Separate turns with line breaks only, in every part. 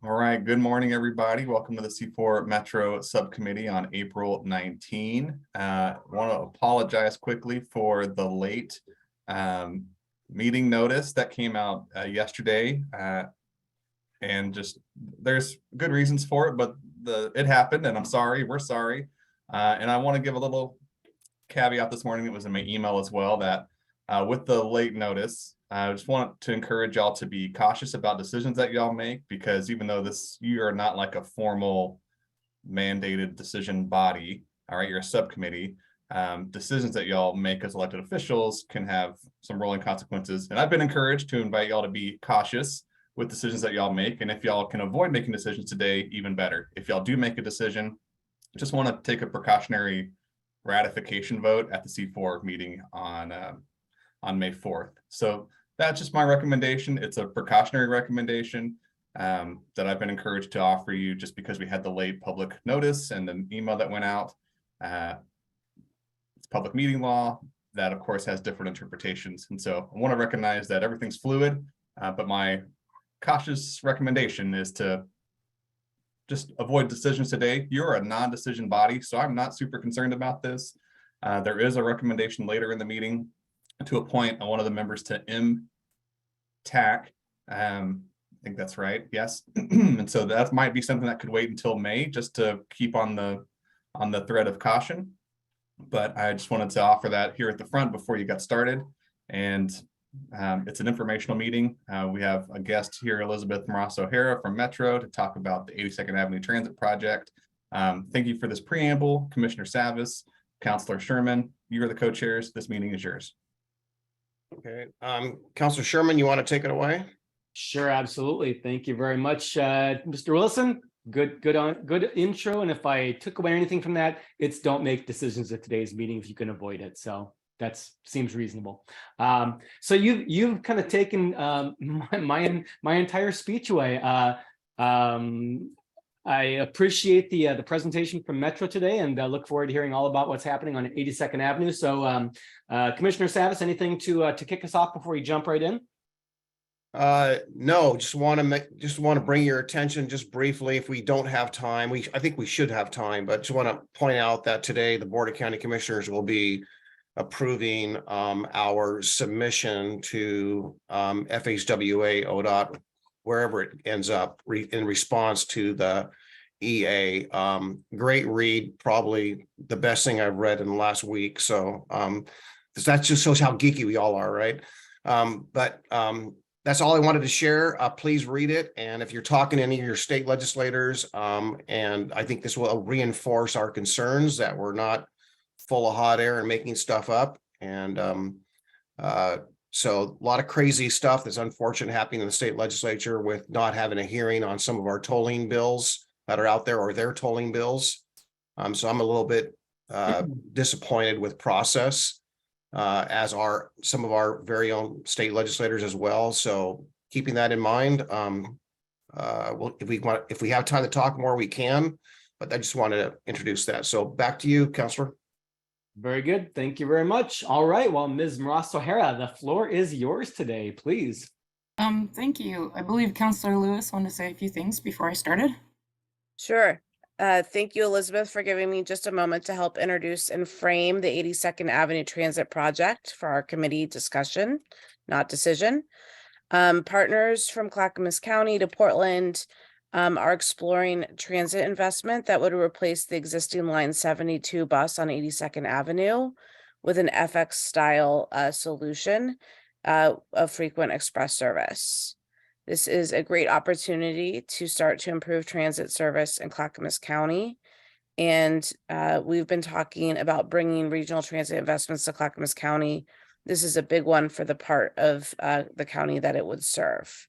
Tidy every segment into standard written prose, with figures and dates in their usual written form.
All right, good morning, everybody. Welcome to the C4 Metro Subcommittee on April 19. I want to apologize quickly for the late meeting notice that came out yesterday. And just there's good reasons for it, but it happened, and I'm sorry. We're sorry. And I want to give a little caveat this morning. It was in my email as well that with the late notice, I just want to encourage y'all to be cautious about decisions that y'all make, because even though you are not like a formal mandated decision body, all right, you're a subcommittee, decisions that y'all make as elected officials can have some rolling consequences. And I've been encouraged to invite y'all to be cautious with decisions that y'all make. And if y'all can avoid making decisions today, even better. If y'all do make a decision, just want to take a precautionary ratification vote at the C4 meeting on May 4th. So that's just my recommendation. It's a precautionary recommendation that I've been encouraged to offer you just because we had the late public notice and the email that went out. It's public meeting law that, of course, has different interpretations. And so I want to recognize that everything's fluid, but my cautious recommendation is to just avoid decisions today. You're a non-decision body, so I'm not super concerned about this. There is a recommendation later in the meeting to appoint one of the members to MPAC. I think that's right. Yes. And so that might be something that could wait until May, just to keep on the thread of caution. But I just wanted to offer that here at the front before you got started. And it's an informational meeting. We have a guest here, Elizabeth Morasso-O'Hara from Metro, to talk about the 82nd Avenue Transit Project. Thank you for this preamble, Commissioner Savas, Councilor Sherman. You are the co-chairs. This meeting is yours.
Okay, Councilor Sherman, you want to take it away?
Sure, absolutely. Thank you very much, Mr. Wilson. Good intro. And if I took away anything from that, it's don't make decisions at today's meeting if you can avoid it. So that seems reasonable. So you've kind of taken my entire speech away. I appreciate the presentation from Metro today, and look forward to hearing all about what's happening on 82nd Avenue. So, Commissioner Savas, anything to kick us off before we jump right in?
No, just want to bring your attention just briefly. If we don't have time, I think we should have time, but just want to point out that today the Board of County Commissioners will be approving our submission to FHWA, ODOT, wherever it ends up, in response to the EA. Great read, probably the best thing I've read in the last week. So that just shows how geeky we all are, right? That's all I wanted to share. Please read it. And if you're talking to any of your state legislators, and I think this will reinforce our concerns that we're not full of hot air and making stuff up. And so a lot of crazy stuff that's unfortunate happening in the state legislature with not having a hearing on some of our tolling bills that are out there, or their tolling bills. So I'm a little bit disappointed with process, as are some of our very own state legislators as well. So keeping that in mind, if we have time to talk more, we can, but I just wanted to introduce that. So back to you, Councilor.
Very good. Thank you very much. All right. Well, Ms. Morasso-O'Hara, the floor is yours today, please.
Thank you. I believe Councilor Lewis wanted to say a few things before I started.
Sure. Thank you, Elizabeth, for giving me just a moment to help introduce and frame the 82nd Avenue Transit Project for our committee discussion, not decision. Partners from Clackamas County to Portland are exploring transit investment that would replace the existing Line 72 bus on 82nd Avenue with an FX style solution of frequent express service. This is a great opportunity to start to improve transit service in Clackamas County. And we've been talking about bringing regional transit investments to Clackamas County. This is a big one for the part of the county that it would serve.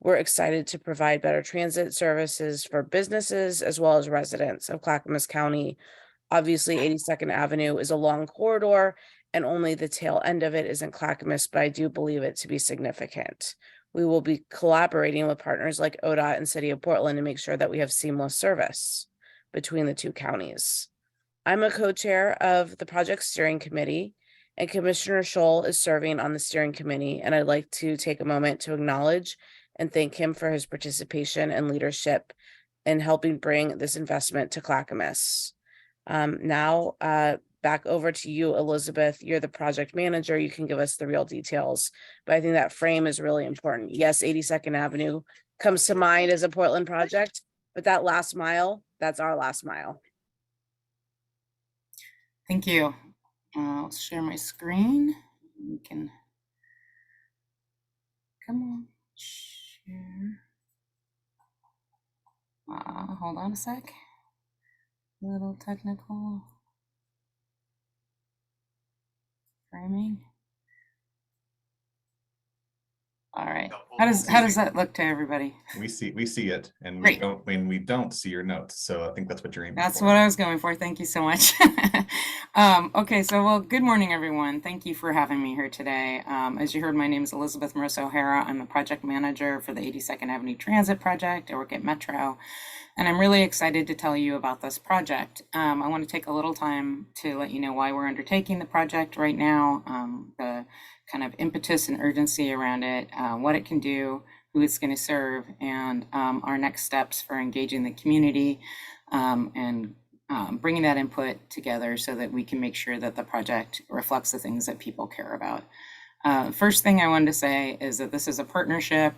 We're excited to provide better transit services for businesses as well as residents of Clackamas County. Obviously, 82nd Avenue is a long corridor and only the tail end of it is in Clackamas, but I do believe it to be significant. We will be collaborating with partners like ODOT and City of Portland to make sure that we have seamless service between the two counties. I'm a co-chair of the project steering committee, and Commissioner Scholl is serving on the steering committee, and I'd like to take a moment to acknowledge and thank him for his participation and leadership in helping bring this investment to Clackamas. Now, back over to you, Elizabeth. You're the project manager. You can give us the real details, but I think that frame is really important. Yes, 82nd Avenue comes to mind as a Portland project, but that last mile, that's our last mile.
Thank you. I'll share my screen. We can come on, share. Hold on a sec. A little technical framing. All right. How does that look to everybody?
We see it, and
Great.
we don't see your notes. So I think that's what you're aiming
That's
for.
what I was going for. Thank you so much. Okay, so well, good morning, everyone. Thank you for having me here today. As you heard, my name is Elizabeth Marissa O'Hara. I'm a project manager for the 82nd Avenue Transit Project. I work at Metro, and I'm really excited to tell you about this project. I want to take a little time to let you know why we're undertaking the project right now, the kind of impetus and urgency around it, what it can do, who it's going to serve, and our next steps for engaging the community and bringing that input together so that we can make sure that the project reflects the things that people care about. First thing I wanted to say is that this is a partnership.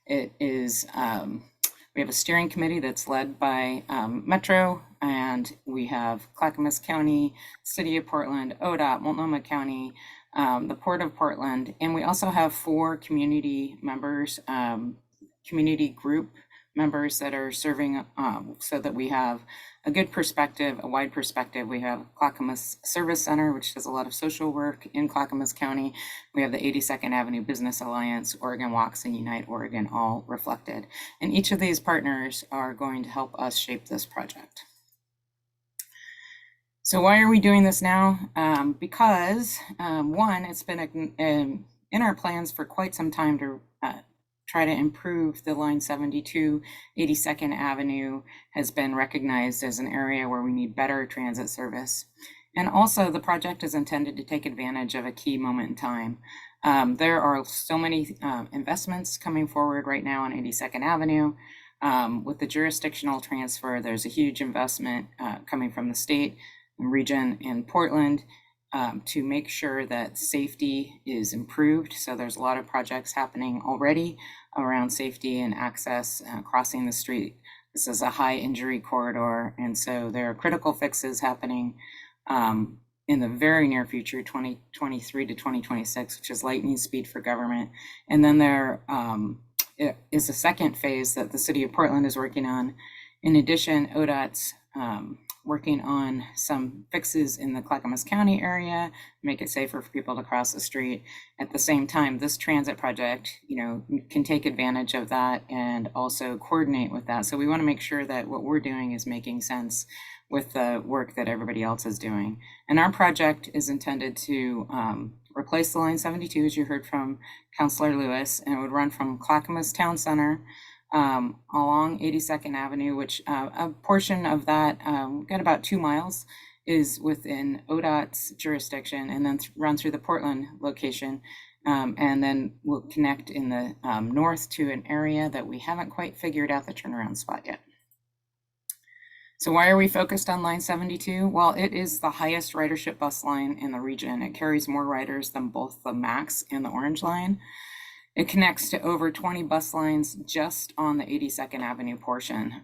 It is, we have a steering committee that's led by Metro, and we have Clackamas County, City of Portland, ODOT, Multnomah County, the Port of Portland, and we also have 4 community members, community group members that are serving so that we have a good perspective, a wide perspective. We have Clackamas Service Center, which does a lot of social work in Clackamas County. We have the 82nd Avenue Business Alliance, Oregon Walks, and Unite Oregon, all reflected. And each of these partners are going to help us shape this project. So why are we doing this now? Because one, it's been in our plans for quite some time to try to improve the line 72. 82nd Avenue has been recognized as an area where we need better transit service. And also the project is intended to take advantage of a key moment in time. There are so many investments coming forward right now on 82nd Avenue. With the jurisdictional transfer, there's a huge investment coming from the state and region in Portland to make sure that safety is improved. So there's a lot of projects happening already around safety and access crossing the street. This is a high injury corridor, and so there are critical fixes happening in the very near future, 2023 to 2026, which is lightning speed for government. And then there is a second phase that the City of Portland is working on. In addition, ODOT's working on some fixes in the Clackamas County area, make it safer for people to cross the street. At the same time, this transit project, can take advantage of that and also coordinate with that. So we want to make sure that what we're doing is making sense with the work that everybody else is doing. And our project is intended to replace the line 72, as you heard from Councilor Lewis, and it would run from Clackamas Town Center along 82nd Avenue, which a portion of that, got about 2 miles, is within ODOT's jurisdiction, and then run through the Portland location, and then we'll connect in the north to an area that we haven't quite figured out the turnaround spot yet. So why are we focused on line 72? Well, it is the highest ridership bus line in the region. It carries more riders than both the MAX and the Orange Line. It connects to over 20 bus lines just on the 82nd Avenue portion.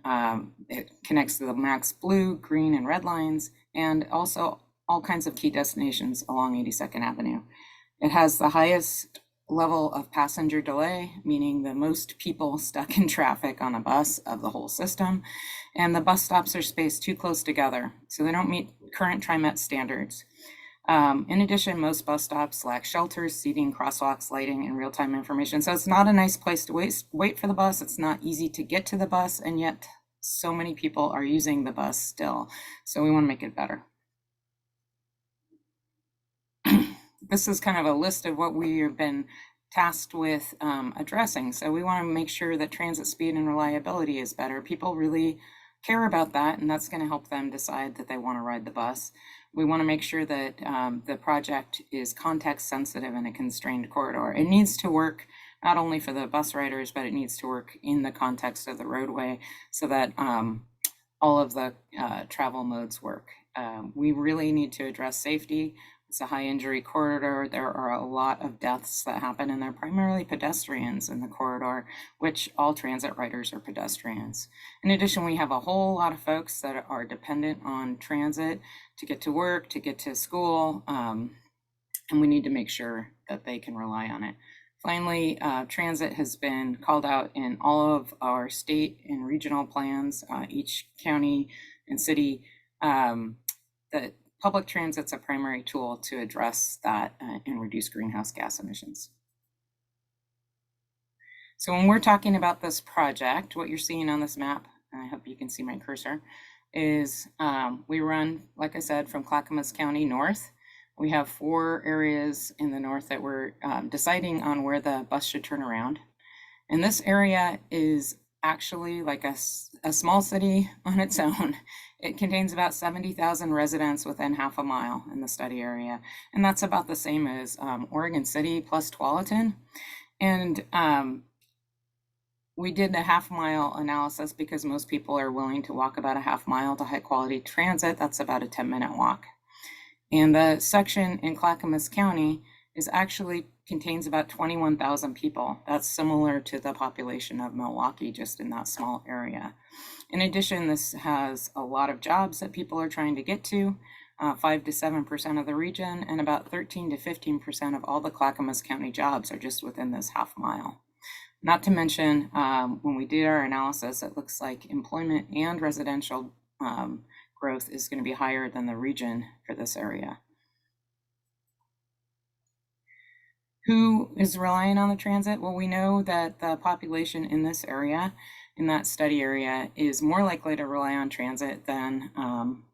It connects to the MAX blue, green, and red lines, and also all kinds of key destinations along 82nd Avenue. It has the highest level of passenger delay, meaning the most people stuck in traffic on a bus of the whole system. And the bus stops are spaced too close together, so they don't meet current TriMet standards. In addition, most bus stops lack shelters, seating, crosswalks, lighting, and real-time information. So it's not a nice place to wait for the bus. It's not easy to get to the bus, and yet so many people are using the bus still. So we want to make it better. This is kind of a list of what we have been tasked with addressing. So we want to make sure that transit speed and reliability is better. People really care about that, and that's going to help them decide that they want to ride the bus. We want to make sure that the project is context sensitive in a constrained corridor. It needs to work not only for the bus riders, but it needs to work in the context of the roadway so that all of the travel modes work. We really need to address safety. It's a high injury corridor. There are a lot of deaths that happen, and they're primarily pedestrians in the corridor, which all transit riders are pedestrians. In addition, we have a whole lot of folks that are dependent on transit to get to work, to get to school, and we need to make sure that they can rely on it. Finally, transit has been called out in all of our state and regional plans, each county and city. That public transit's a primary tool to address that and reduce greenhouse gas emissions. So when we're talking about this project, what you're seeing on this map, and I hope you can see my cursor, is we run, like I said, from Clackamas County north. We have 4 areas in the north that we're deciding on where the bus should turn around. And this area is actually like a small city on its own. It contains about 70,000 residents within half a mile in the study area. And that's about the same as Oregon City plus Tualatin. And we did a half-mile analysis because most people are willing to walk about a half mile to high quality transit. That's about a 10-minute walk. And the section in Clackamas County is actually contains about 21,000 people. That's similar to the population of Milwaukee, just in that small area. In addition, this has a lot of jobs that people are trying to get to, 5 to 7% of the region, and about 13 to 15% of all the Clackamas County jobs are just within this half mile. Not to mention, when we did our analysis, it looks like employment and residential growth is going to be higher than the region for this area. Who is relying on the transit? Well, we know that the population in this area, in that study area, is more likely to rely on transit than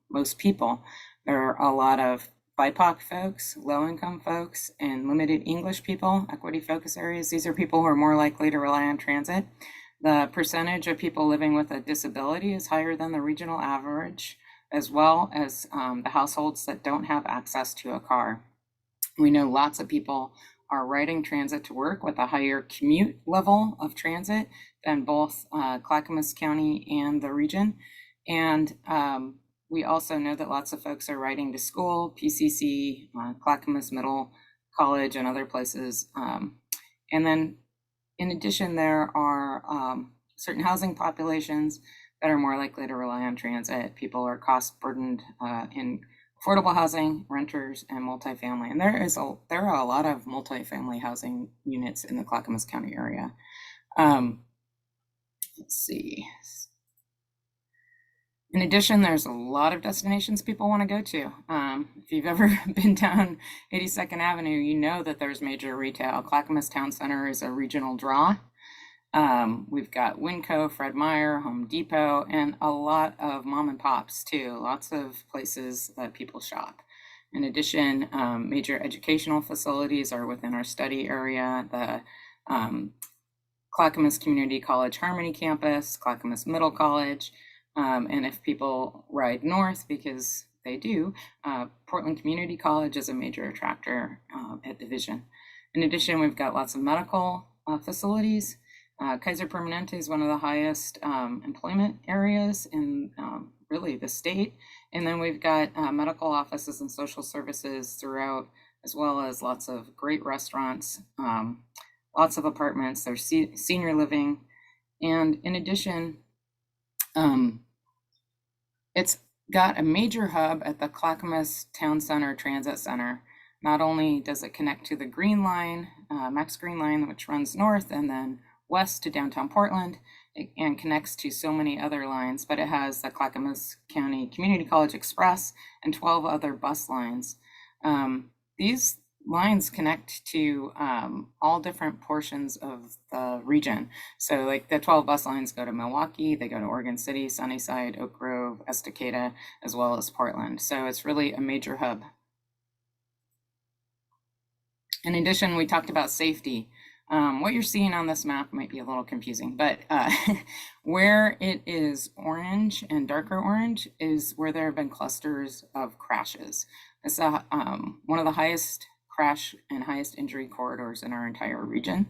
most people. There are a lot of BIPOC folks, low-income folks, and limited English people, equity focus areas. These are people who are more likely to rely on transit. The percentage of people living with a disability is higher than the regional average, as well as the households that don't have access to a car. We know lots of people are riding transit to work with a higher commute level of transit than both Clackamas County and the region. And we also know that lots of folks are riding to school, PCC, Clackamas Middle College, and other places. And then in addition, there are certain housing populations that are more likely to rely on transit. People are cost burdened in affordable housing, renters, and multifamily. And there are a lot of multifamily housing units in the Clackamas County area. Let's see. In addition, there's a lot of destinations people want to go to. If you've ever been down 82nd Avenue, you know that there's major retail. Clackamas Town Center is a regional draw. We've got Winco, Fred Meyer, Home Depot, and a lot of mom and pops too. Lots of places that people shop. In addition, major educational facilities are within our study area. The Clackamas Community College Harmony Campus, Clackamas Middle College, and if people ride north, because they do, Portland Community College is a major attractor at Division. In addition, we've got lots of medical facilities. Kaiser Permanente is one of the highest employment areas in really the state. And then we've got medical offices and social services throughout, as well as lots of great restaurants, lots of apartments. There's senior living. And in addition, it's got a major hub at the Clackamas Town Center Transit Center. Not only does it connect to the Green Line, Max Green Line, which runs north and then west to downtown Portland, and connects to so many other lines, but it has the Clackamas County Community College Express and 12 other bus lines. These lines connect to all different portions of the region. So like the 12 bus lines go to Milwaukee, they go to Oregon City, Sunnyside, Oak Grove, Estacada, as well as Portland. So it's really a major hub. In addition, we talked about safety. What you're seeing on this map might be a little confusing, but where it is orange and darker orange is where there have been clusters of crashes. It's one of the highest crash and highest injury corridors in our entire region.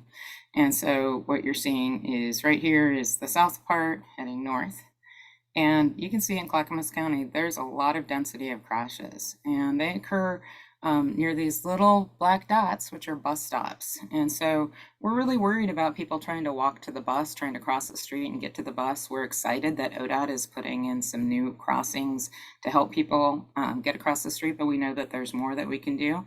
And so what you're seeing is right here is the south part heading north. And you can see in Clackamas County, there's a lot of density of crashes, and they occur near these little black dots, which are bus stops. And so we're really worried about people trying to walk to the bus, trying to cross the street and get to the bus. We're excited that ODOT is putting in some new crossings to help people get across the street, but we know that there's more that we can do.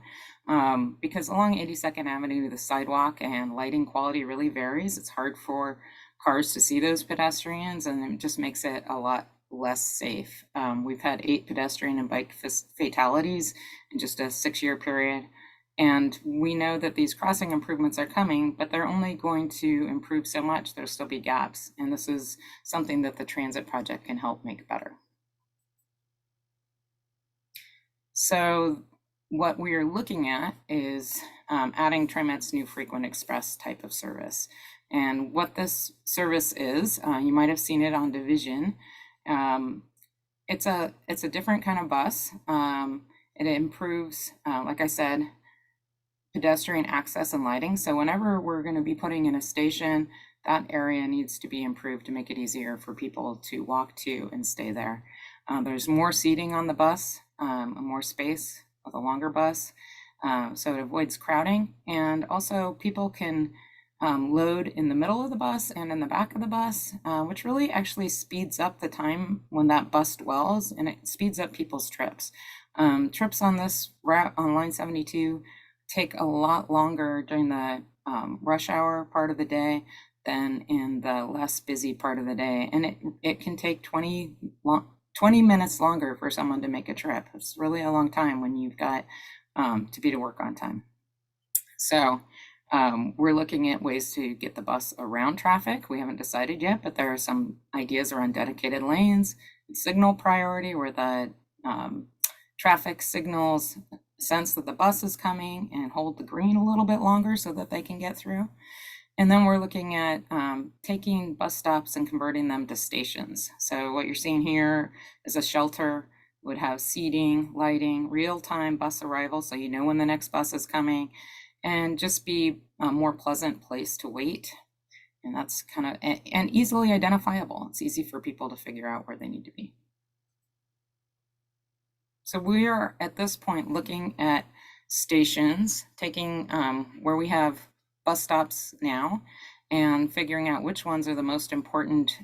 Because along 82nd Avenue, the sidewalk and lighting quality really varies. It's hard for cars to see those pedestrians, and it just makes it a lot less safe. We've had 8 pedestrian and bike fatalities in just a 6-year period. And we know that these crossing improvements are coming, but they're only going to improve so much. There'll still be gaps. And this is something that the transit project can help make better. So what we are looking at is adding TriMet's new frequent express type of service. And what this service is, you might have seen it on Division. It's a different kind of bus. It improves, like I said, pedestrian access and lighting. So whenever we're going to be putting in a station, that area needs to be improved to make it easier for people to walk to and stay there. There's more seating on the bus, more space with a longer bus, so it avoids crowding. And also people can load in the middle of the bus and in the back of the bus, which really actually speeds up the time when that bus dwells, and it speeds up people's trips. Trips on this route on line 72 take a lot longer during the rush hour part of the day than in the less busy part of the day. And it can take 20 minutes longer for someone to make a trip. It's really a long time when you've got to be to work on time. So we're looking at ways to get the bus around traffic. We haven't decided yet, but there are some ideas around dedicated lanes, signal priority, where the traffic signals sense that the bus is coming and hold the green a little bit longer so that they can get through. And then we're looking at taking bus stops and converting them to stations. So what you're seeing here is a shelter, would have seating, lighting, real-time bus arrival, so you know when the next bus is coming, and just be a more pleasant place to wait. And that's kind of, and easily identifiable. It's easy for people to figure out where they need to be. So we are at this point looking at stations, taking where we have bus stops now and figuring out which ones are the most important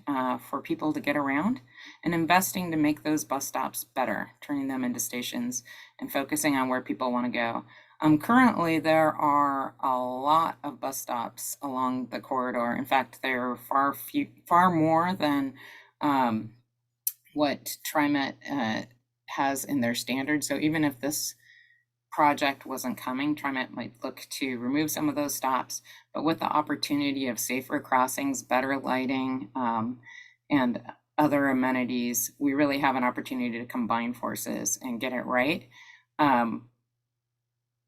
for people to get around, and investing to make those bus stops better, turning them into stations and focusing on where people want to go. Currently, there are a lot of bus stops along the corridor. In fact, there are far more than what TriMet has in their standards. So even if this project wasn't coming, TriMet might look to remove some of those stops, but with the opportunity of safer crossings, better lighting, and other amenities, we really have an opportunity to combine forces and get it right.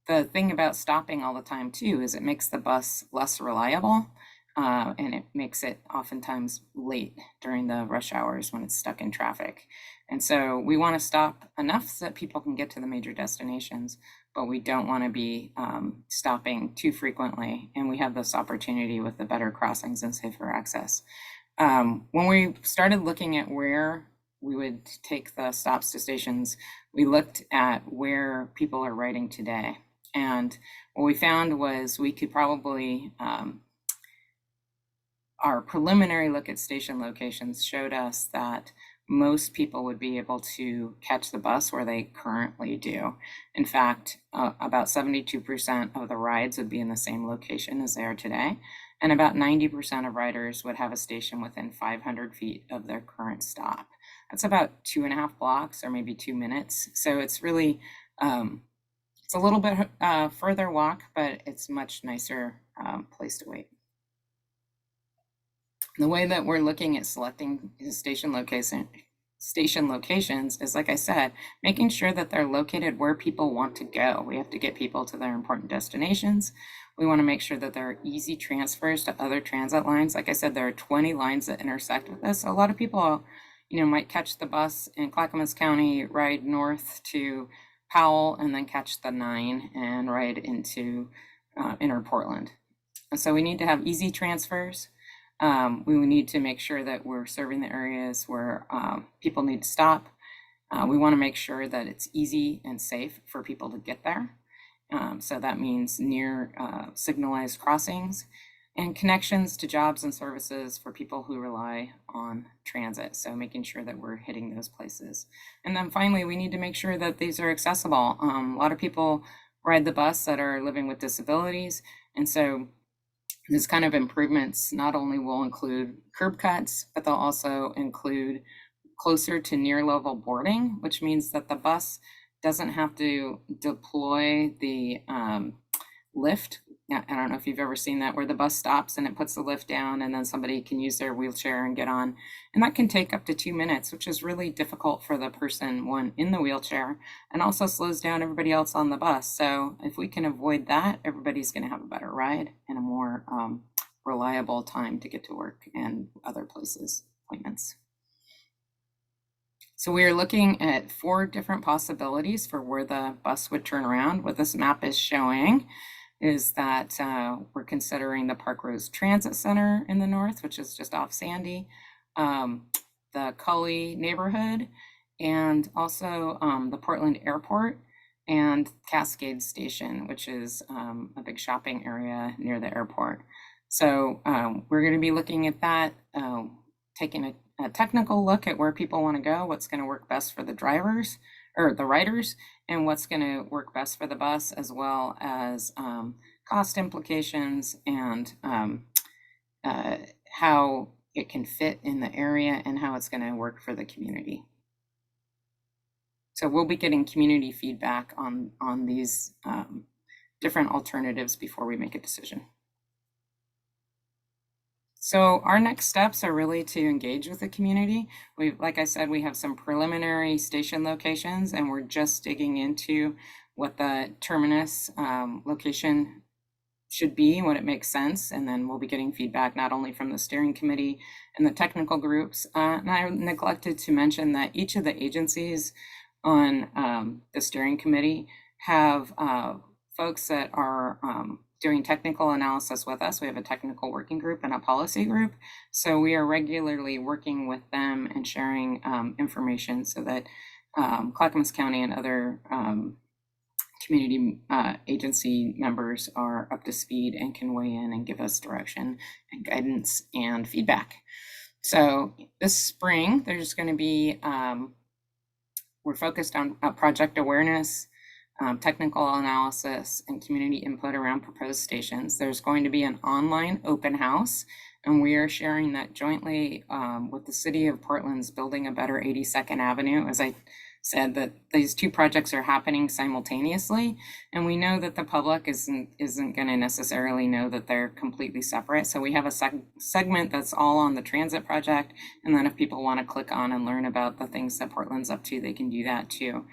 The thing about stopping all the time too is it makes the bus less reliable, and it makes it oftentimes late during the rush hours when it's stuck in traffic. And so we want to stop enough so that people can get to the major destinations, but we don't want to be stopping too frequently. And we have this opportunity with the better crossings and safer access. When we started looking at where we would take the stops to stations, we looked at where people are riding today. And what we found was we could probably, our preliminary look at station locations showed us that most people would be able to catch the bus where they currently do. In fact, about 72% of the rides would be in the same location as they are today. And about 90% of riders would have a station within 500 feet of their current stop. That's about 2.5 blocks or maybe 2 minutes. So it's really, it's a little bit further walk, but it's much nicer place to wait. The way that we're looking at selecting station locations is, like I said, making sure that they're located where people want to go. We have to get people to their important destinations. We want to make sure that there are easy transfers to other transit lines. Like I said, there are 20 lines that intersect with this. So a lot of people, might catch the bus in Clackamas County, ride north to Powell, and then catch the 9 and ride into inner Portland. And so we need to have easy transfers. We need to make sure that we're serving the areas where people need to stop. We want to make sure that it's easy and safe for people to get there. So that means near signalized crossings and connections to jobs and services for people who rely on transit. So making sure that we're hitting those places. And then finally, we need to make sure that these are accessible. A lot of people ride the bus that are living with disabilities. And so this kind of improvements not only will include curb cuts, but they'll also include closer to near level boarding, which means that the bus doesn't have to deploy the lift. I don't know if you've ever seen that, where the bus stops and it puts the lift down and then somebody can use their wheelchair and get on. And that can take up to 2 minutes, which is really difficult for the person, one, in the wheelchair, and also slows down everybody else on the bus. So if we can avoid that, everybody's going to have a better ride and a more reliable time to get to work and other places, appointments. So we are looking at 4 different possibilities for where the bus would turn around. What this map is showing is that we're considering the Park Rose Transit Center in the north, which is just off Sandy, the Cully neighborhood, and also the Portland Airport and Cascade Station, which is a big shopping area near the airport. So we're going to be looking at that, taking a technical look at where people want to go, what's going to work best for the drivers or the riders, and what's going to work best for the bus, as well as cost implications and how it can fit in the area and how it's going to work for the community. So we'll be getting community feedback on these different alternatives before we make a decision. So our next steps are really to engage with the community. Like I said, we have some preliminary station locations, and we're just digging into what the terminus location should be, what it makes sense. And then we'll be getting feedback not only from the steering committee and the technical groups. And I neglected to mention that each of the agencies on the steering committee have folks that are doing technical analysis with us. We have a technical working group and a policy group. So we are regularly working with them and sharing information so that Clackamas County and other community agency members are up to speed and can weigh in and give us direction and guidance and feedback. So this spring, there's going to be, we're focused on project awareness, technical analysis, and community input around proposed stations. There's going to be an online open house, and we are sharing that jointly with the City of Portland's Building a Better 82nd Avenue. As I said, that these 2 projects are happening simultaneously, and we know that the public isn't going to necessarily know that they're completely separate. So we have a segment that's all on the transit project, and then if people want to click on and learn about the things that Portland's up to, they can do that too.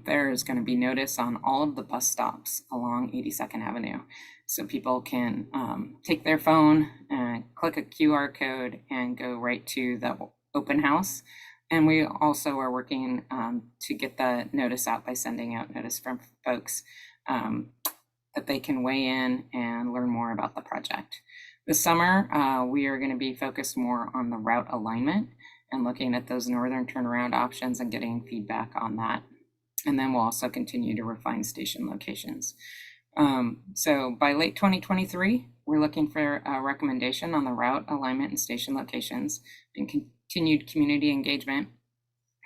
There is going to be notice on all of the bus stops along 82nd Avenue. So people can take their phone and click a QR code and go right to the open house. And we also are working to get the notice out by sending out notice from folks that they can weigh in and learn more about the project. This summer, we are going to be focused more on the route alignment and looking at those northern turnaround options and getting feedback on that. And then we'll also continue to refine station locations. So by late 2023, we're looking for a recommendation on the route alignment and station locations and continued community engagement.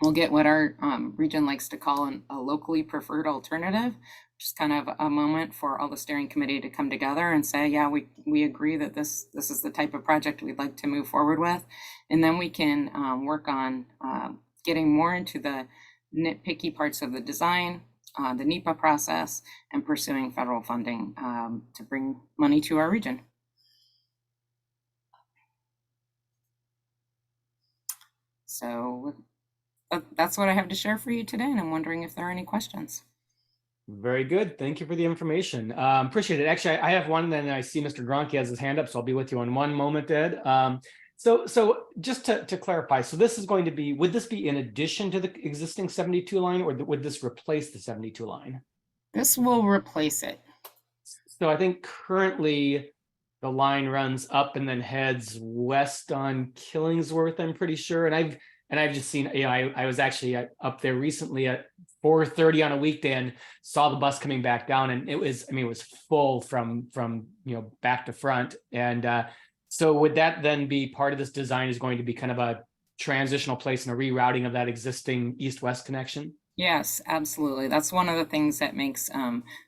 We'll get what our region likes to call a locally preferred alternative, which is kind of a moment for all the steering committee to come together and say, yeah, we agree that this is the type of project we'd like to move forward with. And then we can work on getting more into the nitpicky parts of the design, the NEPA process, and pursuing federal funding to bring money to our region. So that's what I have to share for you today, and I'm wondering if there are any questions.
Very good. Thank you for the information. Appreciate it. Actually, I have one, then I see Mr. Gronke has his hand up, so I'll be with you in one moment, Ed. So just to clarify, so this is going to be, would this be in addition to the existing 72 line, or would this replace the 72 line?
This will replace it.
So I think currently the line runs up and then heads west on Killingsworth, I'm pretty sure. And I've just seen, you know, I was actually up there recently at 4:30 on a weekday and saw the bus coming back down, and it was, I mean, it was full from you know, back to front. And so would that then be part of this design, is going to be kind of a transitional place and a rerouting of that existing east-west connection?
Yes, absolutely. That's one of the things that makes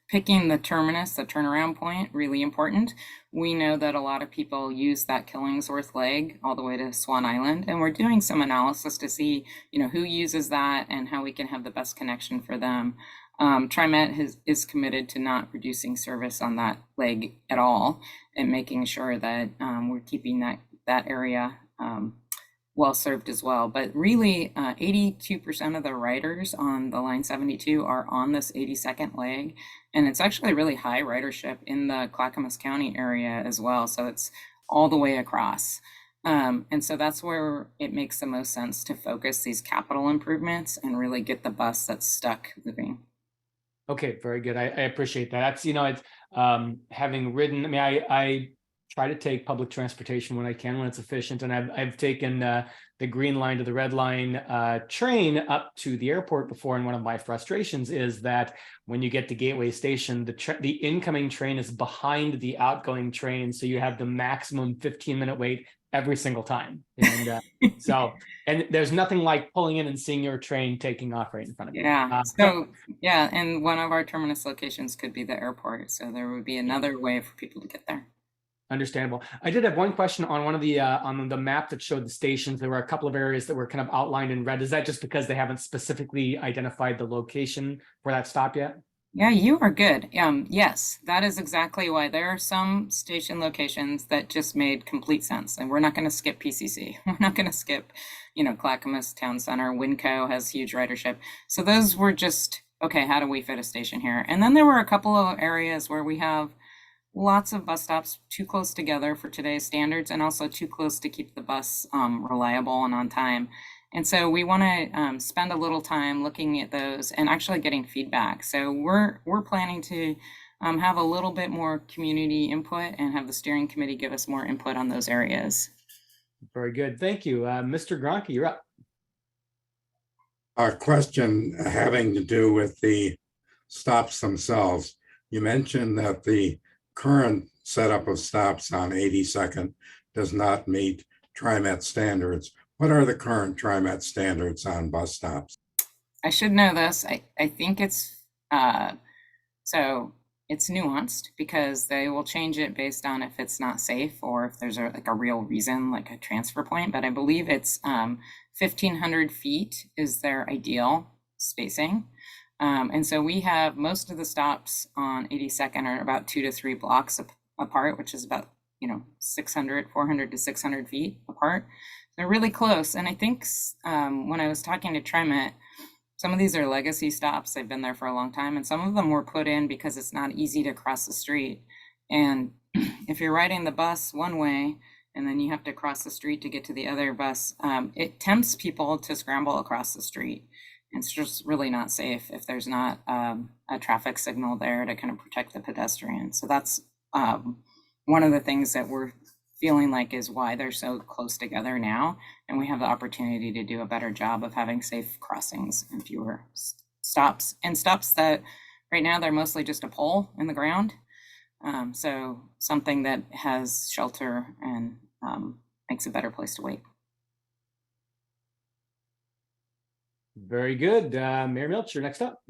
picking the terminus, the turnaround point, really important. We know that a lot of people use that Killingsworth leg all the way to Swan Island, and we're doing some analysis to see, you know, who uses that and how we can have the best connection for them. TriMet is committed to not reducing service on that leg at all, and making sure that we're keeping that area well served as well. But really, 82% of the riders on the line 72 are on this 82nd leg, and it's actually really high ridership in the Clackamas County area as well. So it's all the way across. And so that's where it makes the most sense to focus these capital improvements and really get the bus that's stuck moving.
Okay, very good. I appreciate that. That's, you know, it's having ridden, I mean, I try to take public transportation when I can, when it's efficient. And I've taken the green line to the red line train up to the airport before. And one of my frustrations is that when you get to Gateway Station, the incoming train is behind the outgoing train. So you have the maximum 15-minute wait every single time. And and there's nothing like pulling in and seeing your train taking off right in front of you.
Yeah. So yeah, and one of our terminus locations could be the airport. So there would be another way for people to get there.
Understandable. I did have one question on one of the on the map that showed the stations. There were a couple of areas that were kind of outlined in red. Is that just because they haven't specifically identified the location for that stop yet?
Yeah, you are good. Yes, that is exactly why. There are some station locations that just made complete sense, and we're not going to skip PCC. We're not going to skip, you know, Clackamas Town Center. Winco has huge ridership. So those were just, okay, how do we fit a station here? And then there were a couple of areas where we have lots of bus stops too close together for today's standards, and also too close to keep the bus reliable and on time. And so we want to spend a little time looking at those and actually getting feedback. So we're planning to have a little bit more community input and have the steering committee give us more input on those areas.
Very good. Thank you. Mr. Gronke, you're up.
A question having to do with the stops themselves. You mentioned that the current setup of stops on 82nd does not meet TriMet standards. What are the current TriMet standards on bus stops?
I should know this. I think it's so it's nuanced, because they will change it based on if it's not safe or if there's like a real reason, like a transfer point. But I believe it's 1,500 feet is their ideal spacing. And so we have most of the stops on 82nd are about 2 to 3 blocks apart, which is about, you know, 400 to 600 feet apart. They're really close. And I think when I was talking to TriMet, some of these are legacy stops. They've been there for a long time. And some of them were put in because it's not easy to cross the street. And if you're riding the bus one way and then you have to cross the street to get to the other bus, it tempts people to scramble across the street. It's just really not safe if there's not a traffic signal there to kind of protect the pedestrian. So that's one of the things that we're feeling like is why they're so close together now. And we have the opportunity to do a better job of having safe crossings and fewer stops. And stops that right now, they're mostly just a pole in the ground. So something that has shelter and makes a better place to wait.
Very good. Mayor Milch, you're next up.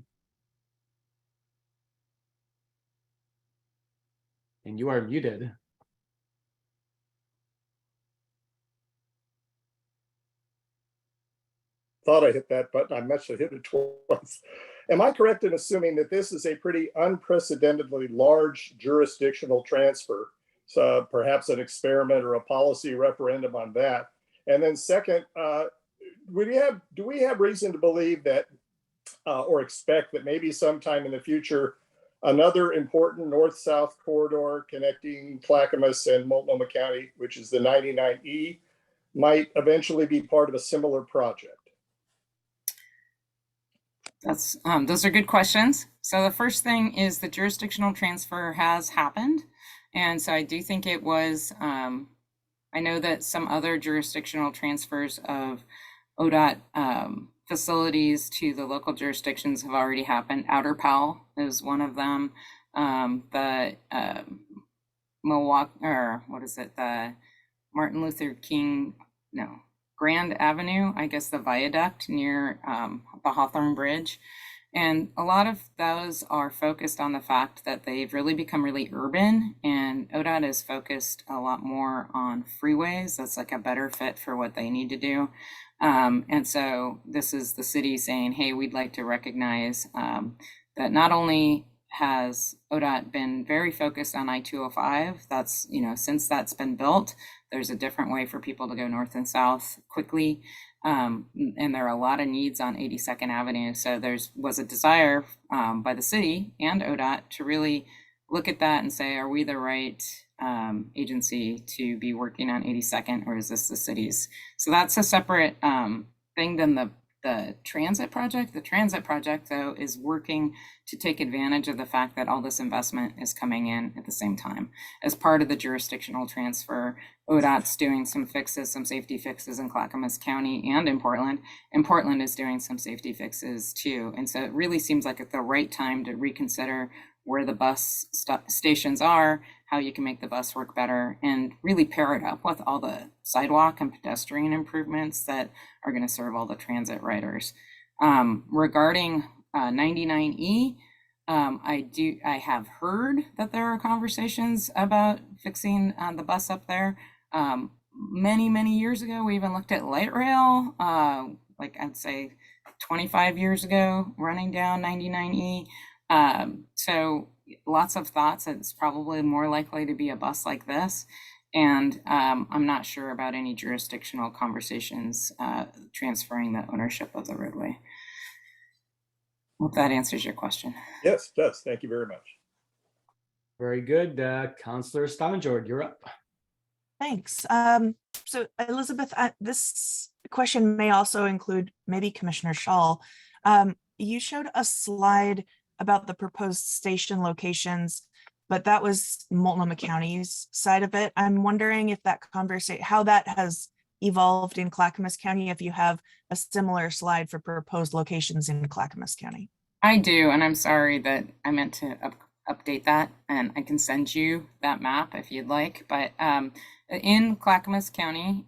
And you are muted.
Thought I hit that button. I must have hit it twice. Am I correct in assuming that this is a pretty unprecedentedly large jurisdictional transfer? So perhaps an experiment or a policy referendum on that. And then second, do we have reason to believe that or expect that maybe sometime in the future, another important north-south corridor connecting Clackamas and Multnomah County, which is the 99E, might eventually be part of a similar project?
That's those are good questions. So the first thing is the jurisdictional transfer has happened. And so I do think it was, I know that some other jurisdictional transfers of ODOT facilities to the local jurisdictions have already happened. Outer Powell is one of them. The Milwaukee, or what is it? The Martin Luther King, no, Grand Avenue, I guess the viaduct near the Hawthorne Bridge. And a lot of those are focused on the fact that they've really become really urban, and ODOT is focused a lot more on freeways. That's like a better fit for what they need to do. And so this is the city saying, hey, we'd like to recognize that not only has ODOT been very focused on I-205, that's, you know, since that's been built, there's a different way for people to go north and south quickly. And there are a lot of needs on 82nd Avenue. So was a desire by the city and ODOT to really look at that and say, are we the right agency to be working on 82nd, or is this the city's? So that's a separate thing than the transit project. The transit project, though, is working to take advantage of the fact that all this investment is coming in at the same time. As part of the jurisdictional transfer, ODOT's doing some fixes, some safety fixes in Clackamas County and in Portland. And Portland is doing some safety fixes too. And so it really seems like at the right time to reconsider where the bus stations are, how you can make the bus work better, and really pair it up with all the sidewalk and pedestrian improvements that are going to serve all the transit riders. Regarding 99E, I have heard that there are conversations about fixing the bus up there. Many years ago, we even looked at light rail, like I'd say 25 years ago, running down 99E. So lots of thoughts. It's probably more likely to be a bus like this. And I'm not sure about any jurisdictional conversations transferring the ownership of the roadway. Hope that answers your question.
Yes, it does. Thank you very much.
Very good. Councillor Stonjord, you're up.
Thanks. So Elizabeth, this question may also include maybe Commissioner Shaw. You showed a slide about the proposed station locations, but that was Multnomah County's side of it. I'm wondering if that conversation, how that has evolved in Clackamas County, if you have a similar slide for proposed locations in Clackamas County.
I do, and I'm sorry that I meant to update that, and I can send you that map if you'd like. But in Clackamas County,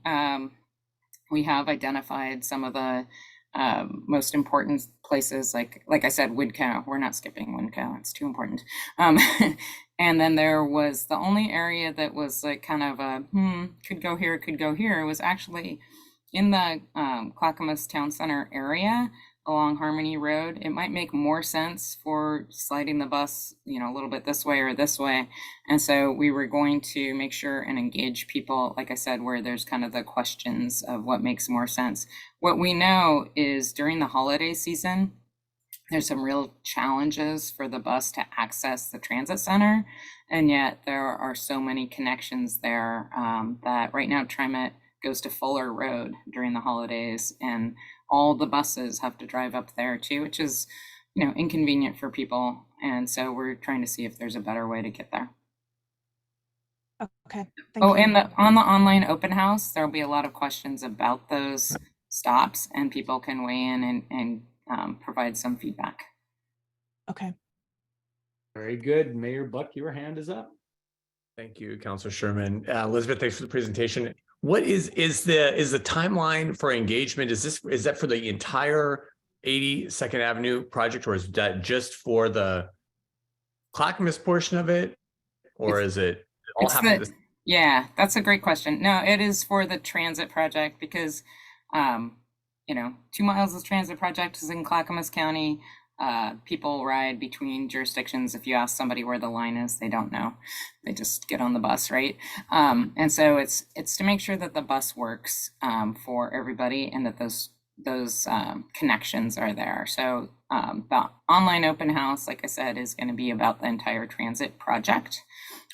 we have identified some of the most important places, like I said, Woodcow. We're not skipping Woodcow, it's too important. And then there was the only area that was like kind of a could go here, was actually in the Clackamas Town Center area along Harmony Road. It might make more sense for sliding the bus, you know, a little bit this way or this way. And so we were going to make sure and engage people, like I said, where there's kind of the questions of what makes more sense. What we know is during the holiday season, there's some real challenges for the bus to access the transit center. And yet there are so many connections there that right now TriMet goes to Fuller Road during the holidays, and all the buses have to drive up there too, which is, you know, inconvenient for people. And so we're trying to see if there's a better way to get there.
Okay. Thank
Oh,
you.
and on the online open house, there'll be a lot of questions about those stops, and people can weigh in and provide some feedback.
Okay.
Very good. Mayor Buck, your hand is up.
Thank you, Councilor Sherman. Elizabeth, thanks for the presentation. What is the timeline for engagement? Is that for the entire 82nd Avenue project, or is that just for the Clackamas portion of it, or is it all happening?
Yeah, that's a great question. No, it is for the transit project because, you know, 2 miles of transit project is in Clackamas County. People ride between jurisdictions. If you ask somebody where the line is, they don't know. They just get on the bus, right? And so it's to make sure that the bus works for everybody, and that those connections are there. So the online open house, like I said, is going to be about the entire transit project,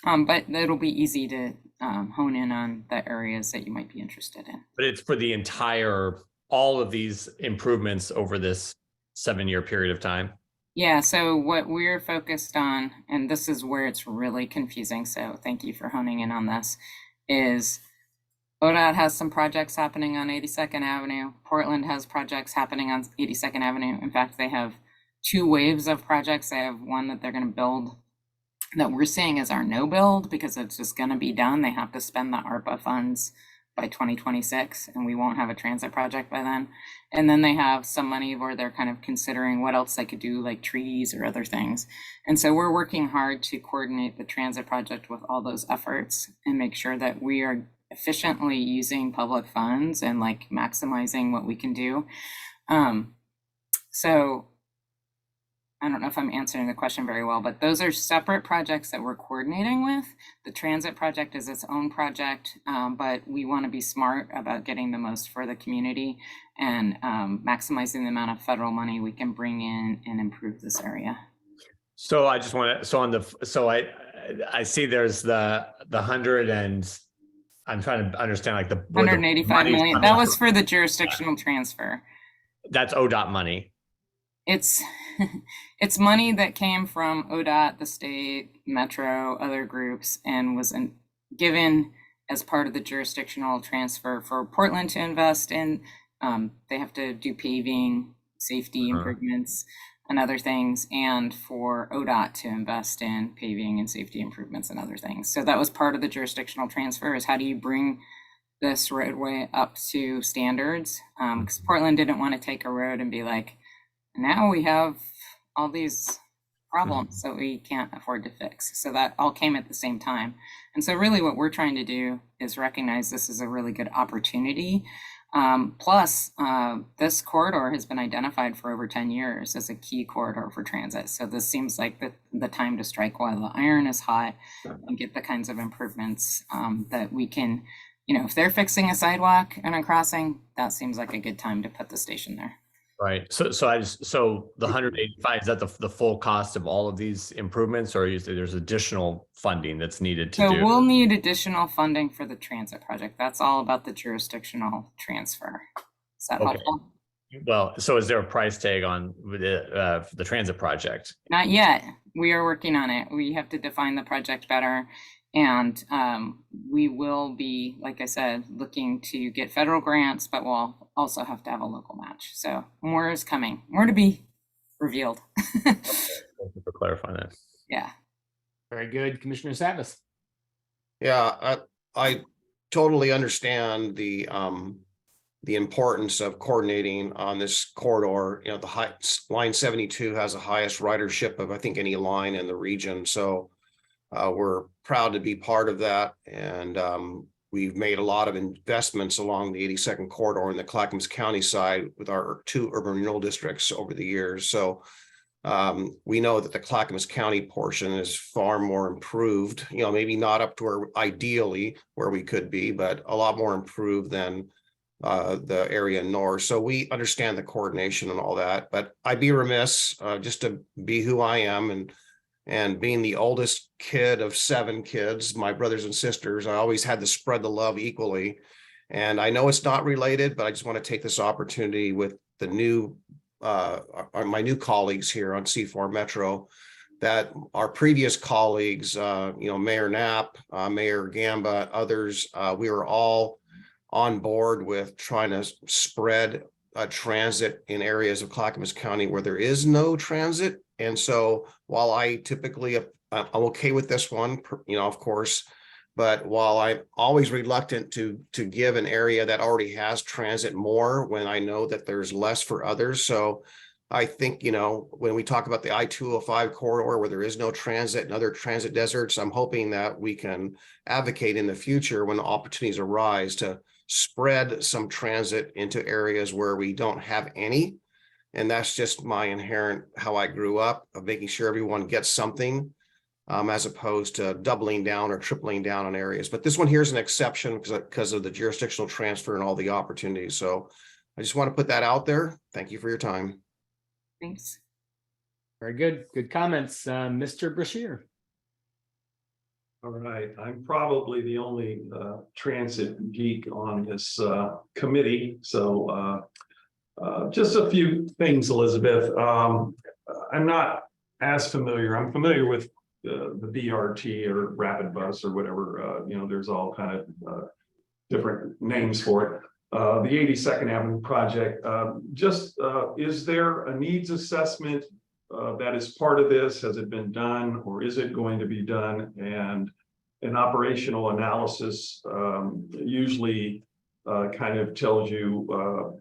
but it'll be easy to hone in on the areas that you might be interested in.
But it's for the entire, all of these improvements over this 7-year period of time.
Yeah, so what we're focused on, and this is where it's really confusing, so thank you for honing in on this, is ODOT has some projects happening on 82nd Avenue. Portland has projects happening on 82nd Avenue. In fact, they have 2 waves of projects. They have one that they're going to build that we're seeing as our no build because it's just going to be done. They have to spend the ARPA funds by 2026, and we won't have a transit project by then. And then they have some money where they're kind of considering what else they could do, like trees or other things. And so we're working hard to coordinate the transit project with all those efforts and make sure that we are efficiently using public funds and like maximizing what we can do. So I don't know if I'm answering the question very well, but those are separate projects that we're coordinating with. The transit project is its own project, but we want to be smart about getting the most for the community and maximizing the amount of federal money we can bring in and improve this area.
So I just want to, so on the, so I see there's the 100 and I'm trying to understand like the
185 million. That was for the jurisdictional transfer.
That's ODOT money.
It's it's money that came from ODOT, the state, Metro, other groups, and was given as part of the jurisdictional transfer for Portland to invest in. They have to do paving, safety improvements, and other things, and for ODOT to invest in paving and safety improvements and other things. So that was part of the jurisdictional transfer, is how do you bring this roadway up to standards? Because Portland didn't want to take a road and be like, now we have all these problems that we can't afford to fix. So that all came at the same time. And so really what we're trying to do is recognize this is a really good opportunity. Plus, this corridor has been identified for over 10 years as a key corridor for transit. So this seems like the time to strike while the iron is hot and get the kinds of improvements that we can, you know, if they're fixing a sidewalk and a crossing, that seems like a good time to put the station there.
Right. So the 185, is that the full cost of all of these improvements, or there's additional funding that's needed to do?
So we'll need additional funding for the transit project. That's all about the jurisdictional transfer. Is that helpful?
Well, so is there a price tag on the transit project?
Not yet. We are working on it. We have to define the project better. And we will be, like I said, looking to get federal grants, but we'll also have to have a local match. So more is coming, more to be revealed.
Thank you for clarifying that.
Yeah.
Very good, Commissioner Savas.
Yeah, I totally understand the importance of coordinating on this corridor. You know, line 72 has the highest ridership of, I think, any line in the region. So we're proud to be part of that. And we've made a lot of investments along the 82nd corridor in the Clackamas County side with our 2 urban renewal districts over the years. So we know that the Clackamas County portion is far more improved, you know, maybe not up to where ideally where we could be, but a lot more improved than the area north. So we understand the coordination and all that, but I'd be remiss just to be who I am and being the oldest kid of 7 kids, my brothers and sisters, I always had to spread the love equally. And I know it's not related, but I just want to take this opportunity with the new, my new colleagues here on C4 Metro, that our previous colleagues, you know, Mayor Knapp, Mayor Gamba, others, we were all on board with trying to spread transit in areas of Clackamas County where there is no transit. And so while I typically, I'm okay with this one, you know, of course, but while I'm always reluctant to give an area that already has transit more when I know that there's less for others. So I think, you know, when we talk about the I-205 corridor where there is no transit and other transit deserts, I'm hoping that we can advocate in the future when opportunities arise to spread some transit into areas where we don't have any. And that's just my inherent how I grew up, of making sure everyone gets something as opposed to doubling down or tripling down on areas. But this one here is an exception because of the jurisdictional transfer and all the opportunities. So I just want to put that out there. Thank you for your time.
Thanks.
Very good. Good comments. Mr. Brashear.
All right, I'm probably the only transit geek on this committee, so just a few things, Elizabeth. I'm not as familiar. I'm familiar with the BRT or rapid bus or whatever. You know, there's all kind of different names for it. The 82nd Avenue project. Is there a needs assessment that is part of this? Has it been done, or is it going to be done? And an operational analysis usually kind of tells you,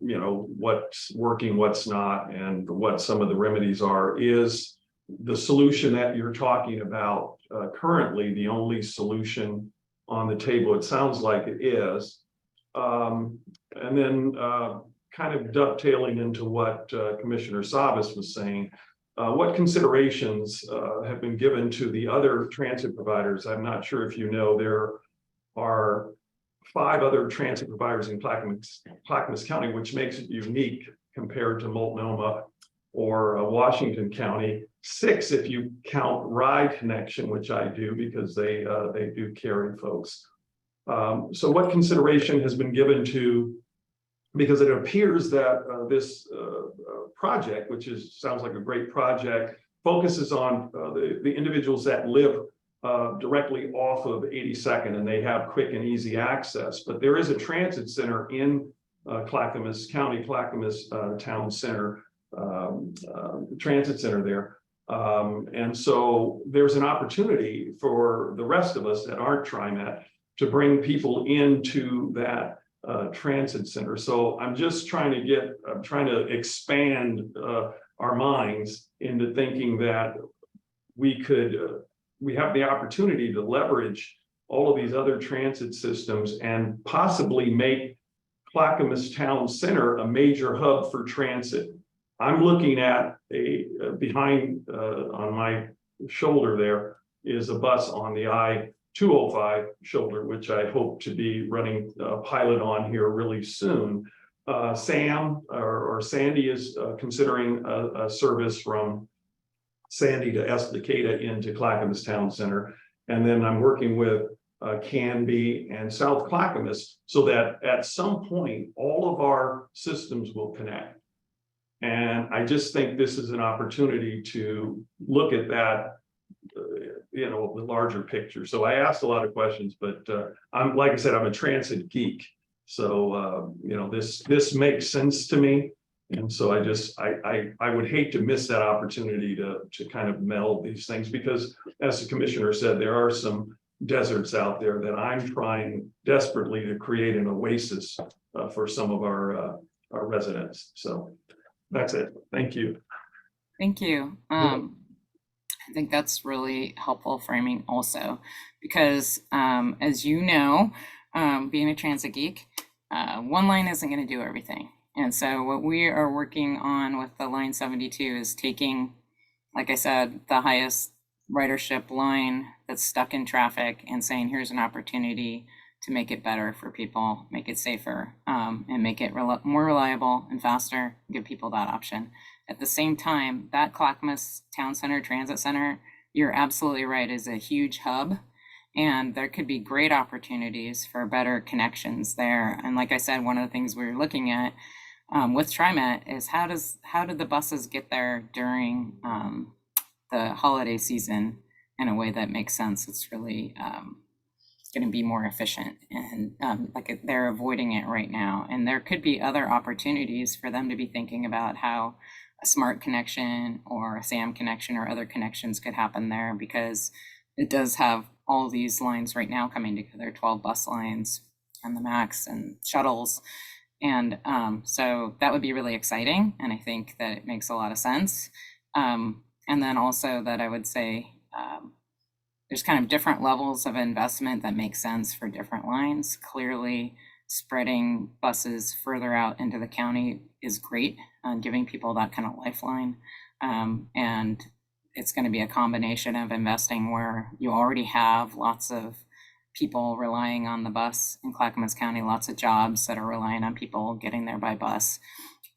you know, what's working, what's not, and what some of the remedies are. Is the solution that you're talking about currently the only solution on the table? It sounds like it is. And then kind of dovetailing into what Commissioner Sabas was saying, what considerations have been given to the other transit providers? I'm not sure if you know, there are 5 other transit providers in Clackamas County, which makes it unique compared to Multnomah or Washington County. 6 if you count Ride Connection, which I do because they do carry folks. So what consideration has been given to, because it appears that this project, which sounds like a great project, focuses on the individuals that live directly off of 82nd, and they have quick and easy access. But there is a transit center in Clackamas County, Clackamas Town Center, transit center there. And so there's an opportunity for the rest of us that aren't TriMet to bring people into that transit center. So I'm just trying to expand our minds into thinking that we have the opportunity to leverage all of these other transit systems and possibly make Clackamas Town Center a major hub for transit. I'm looking at behind on my shoulder there is a bus on the I-205 shoulder, which I hope to be running a pilot on here really soon. Sam or Sandy is considering a service from Sandy to Estacada into Clackamas Town Center. And then I'm working with Canby and South Clackamas so that at some point, all of our systems will connect. And I just think this is an opportunity to look at that, you know, the larger picture. So I asked a lot of questions, but I'm, like I said, I'm a transit geek. So, you know, this makes sense to me. And so I would hate to miss that opportunity to kind of meld these things, because as the commissioner said, there are some deserts out there that I'm trying desperately to create an oasis for some of our residents. So that's it. Thank you.
Thank you. I think that's really helpful framing also, because as you know, being a transit geek, one line isn't going to do everything. And so what we are working on with the line 72 is taking, like I said, the highest ridership line that's stuck in traffic and saying, here's an opportunity to make it better for people, make it safer, and make it more reliable and faster, give people that option. At the same time, that Clackamas Town Center Transit Center, you're absolutely right, is a huge hub. And there could be great opportunities for better connections there. And like I said, one of the things we're looking at with TriMet is how did the buses get there during the holiday season in a way that makes sense? It's really going to be more efficient, and like they're avoiding it right now. And there could be other opportunities for them to be thinking about how a smart connection or a SAM connection or other connections could happen there, because it does have all these lines right now coming together, 12 bus lines and the MAX and shuttles. And so that would be really exciting. And I think that it makes a lot of sense. And then also that I would say there's kind of different levels of investment that make sense for different lines. Clearly, spreading buses further out into the county is great, giving people that kind of lifeline. And it's going to be a combination of investing where you already have lots of people relying on the bus in Clackamas County, lots of jobs that are relying on people getting there by bus,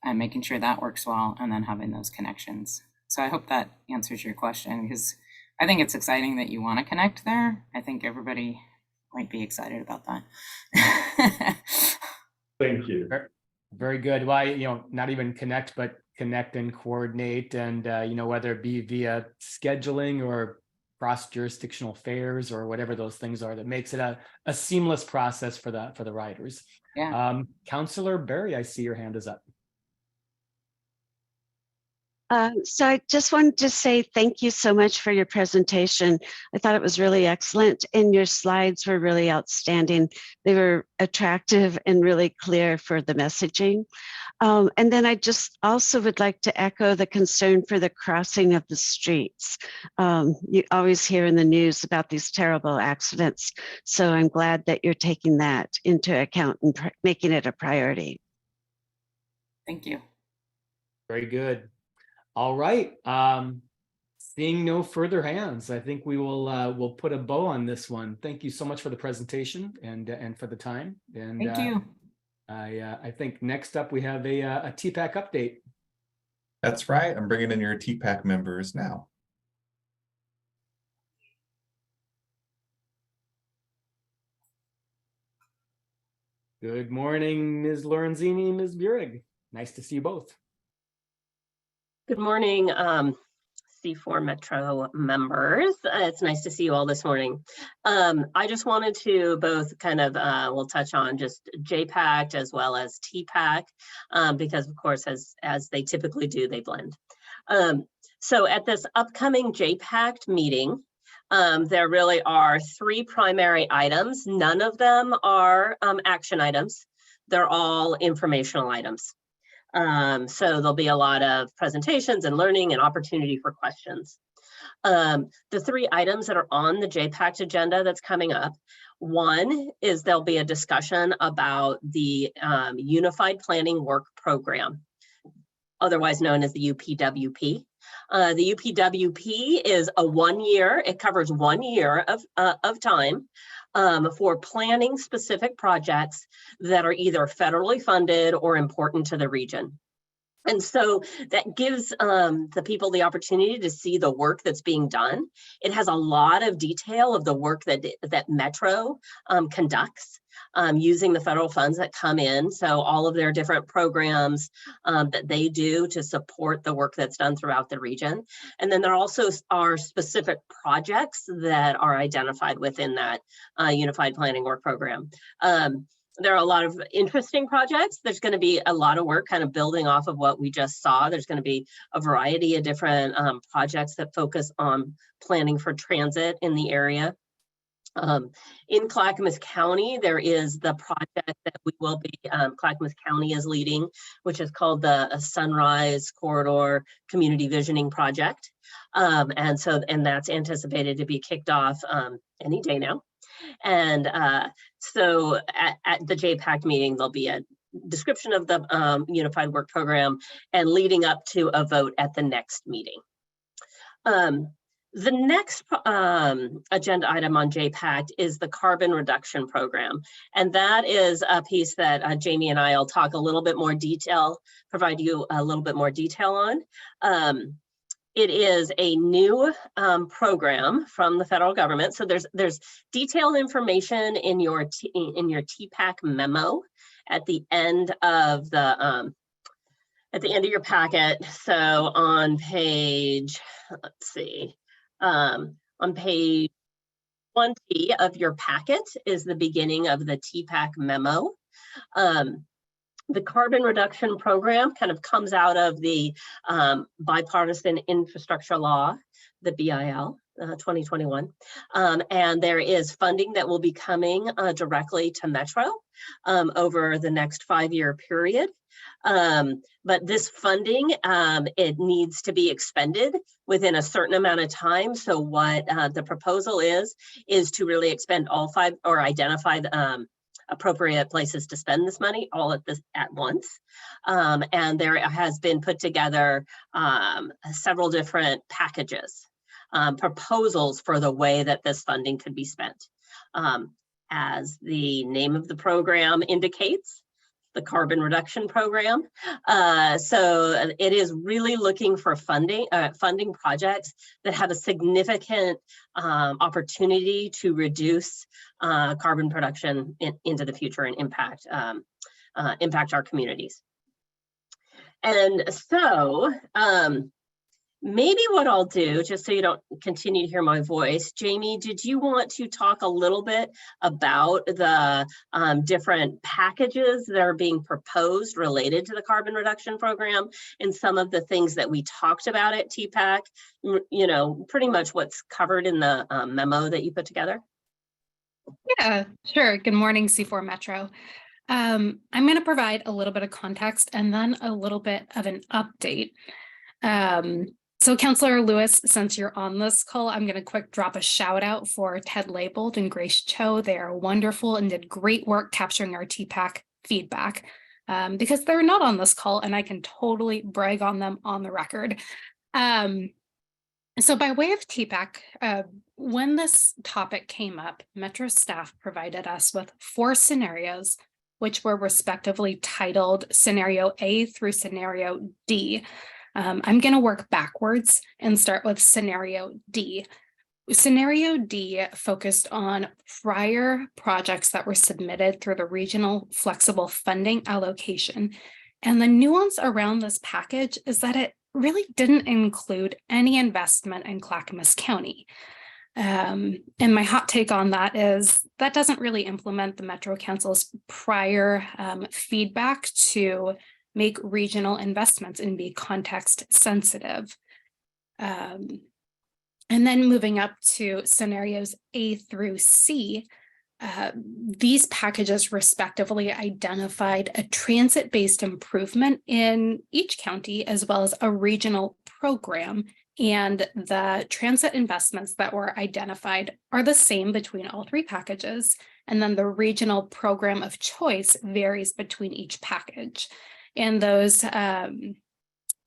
and making sure that works well, and then having those connections. So I hope that answers your question, because I think it's exciting that you want to connect there. I think everybody might be excited about that.
Thank you.
Very good. Well, not even connect, but connect and coordinate, and whether it be via scheduling or cross-jurisdictional fairs or whatever those things are, that makes it a seamless process for the riders.
Yeah.
Councillor Berry, I see your hand is up.
So I just wanted to say thank you so much for your presentation. I thought it was really excellent, and your slides were really outstanding. They were attractive and really clear for the messaging. And then I just also would like to echo the concern for the crossing of the streets. You always hear in the news about these terrible accidents. So I'm glad that you're taking that into account and making it a priority.
Thank you.
Very good. All right. Seeing no further hands, I think we will we'll put a bow on this one. Thank you so much for the presentation and for the time. And
Thank you.
I think next up we have a TPAC update.
That's right. I'm bringing in your TPAC members now.
Good morning, Ms. Lorenzini, Ms. Burig. Nice to see you both.
Good morning, C4 Metro members. It's nice to see you all this morning. I just wanted to both kind of, we'll touch on just JPACT as well as TPAC, because of course, as they typically do, they blend. So at this upcoming JPACT meeting, there really are 3 primary items. None of them are action items. They're all informational items. So there'll be a lot of presentations and learning and opportunity for questions. The 3 items that are on the JPACT agenda that's coming up, one is there'll be a discussion about the Unified Planning Work Program, otherwise known as the UPWP. The UPWP is a 1-year, it covers 1 year of time for planning specific projects that are either federally funded or important to the region. And so that gives the people the opportunity to see the work that's being done. It has a lot of detail of the work that Metro conducts using the federal funds that come in. So all of their different programs that they do to support the work that's done throughout the region. And then there also are specific projects that are identified within that Unified Planning Work Program. There are a lot of interesting projects. There's going to be a lot of work kind of building off of what we just saw. There's going to be a variety of different projects that focus on planning for transit in the area. In Clackamas County, there is the project that we will be, Clackamas County is leading, which is called the Sunrise Corridor Community Visioning Project. And that's anticipated to be kicked off any day now. And so at the JPACT meeting, there'll be a description of the Unified Work Program and leading up to a vote at the next meeting. The next agenda item on JPACT is the Carbon Reduction Program. And that is a piece that Jamie and I will talk a little bit more detail, provide you a little bit more detail on. It is a new program from the federal government. So there's detailed information in your TPAC memo at the end of your packet. So on page, let's see, on page 20 of your packet is the beginning of the TPAC memo. The Carbon Reduction Program kind of comes out of the Bipartisan Infrastructure Law, the BIL 2021. And there is funding that will be coming directly to Metro over the next 5-year period. But this funding, it needs to be expended within a certain amount of time. So what the proposal is to really expend all 5 or identify the appropriate places to spend this money all at once. And there has been put together several different packages, proposals for the way that this funding could be spent. As the name of the program indicates, the carbon reduction program. So it is really looking for funding projects that have a significant opportunity to reduce carbon production into the future and impact our communities. And so maybe what I'll do, just so you don't continue to hear my voice, Jamie, did you want to talk a little bit about the different packages that are being proposed related to the carbon reduction program and some of the things that we talked about at TPAC, you know, pretty much what's covered in the memo that you put together?
Yeah, sure. Good morning, C4 Metro. I'm going to provide a little bit of context and then a little bit of an update. So Councillor Lewis, since you're on this call, I'm going to quick drop a shout out for Ted Labeled and Grace Cho. They are wonderful and did great work capturing our TPAC feedback because they're not on this call and I can totally brag on them on the record. So by way of TPAC, when this topic came up, Metro staff provided us with 4 scenarios, which were respectively titled Scenario A through Scenario D. I'm going to work backwards and start with Scenario D. Scenario D focused on prior projects that were submitted through the Regional Flexible Funding Allocation. And the nuance around this package is that it really didn't include any investment in Clackamas County. And my hot take on that is that doesn't really implement the Metro Council's prior feedback to make regional investments and be context sensitive. And then moving up to scenarios A through C, these packages respectively identified a transit-based improvement in each county as well as a regional program. And the transit investments that were identified are the same between all 3 packages. And then the regional program of choice varies between each package. And those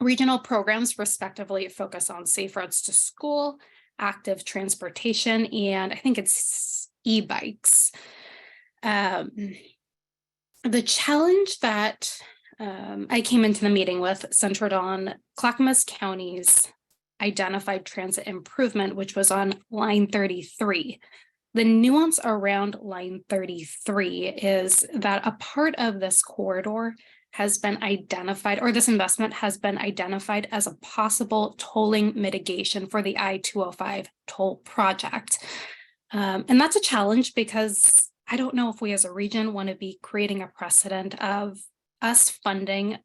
regional programs respectively focus on safe routes to school, active transportation, and I think it's e-bikes. The challenge that I came into the meeting with centered on Clackamas County's identified transit improvement, which was on line 33. The nuance around line 33 is that a part of this corridor has been identified, or this investment has been identified as a possible tolling mitigation for the I-205 toll project. And that's a challenge because I don't know if we as a region want to be creating a precedent of us funding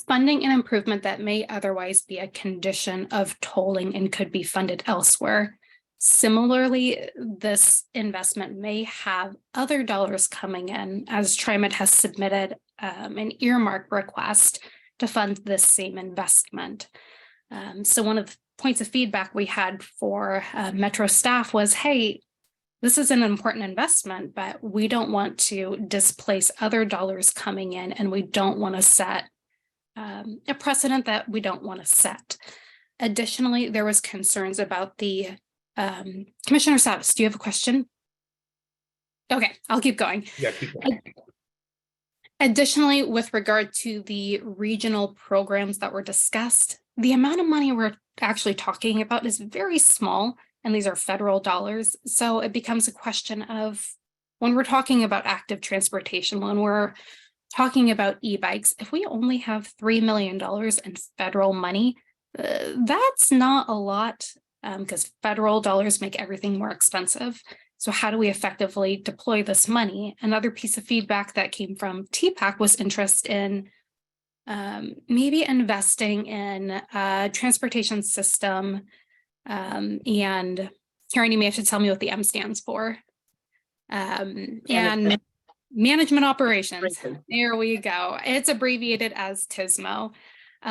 an improvement that may otherwise be a condition of tolling and could be funded elsewhere. Similarly, this investment may have other dollars coming in as TriMet has submitted an earmark request to fund this same investment. So one of the points of feedback we had for Metro staff was, hey, this is an important investment, but we don't want to displace other dollars coming in and we don't want to set a precedent that we don't want to set. Additionally, there was concerns about the Commissioner Savis, do you have a question? Okay, I'll keep going.
Yeah, keep going.
Additionally, with regard to the regional programs that were discussed, the amount of money we're actually talking about is very small, and these are federal dollars. So it becomes a question of when we're talking about active transportation, when we're talking about e-bikes, if we only have $3 million in federal money, that's not a lot. Because federal dollars make everything more expensive. So how do we effectively deploy this money? Another piece of feedback that came from TPAC was interest in maybe investing in a transportation system. And Karen, you may have to tell me what the M stands for. And management operations. There we go. It's abbreviated as TISMO.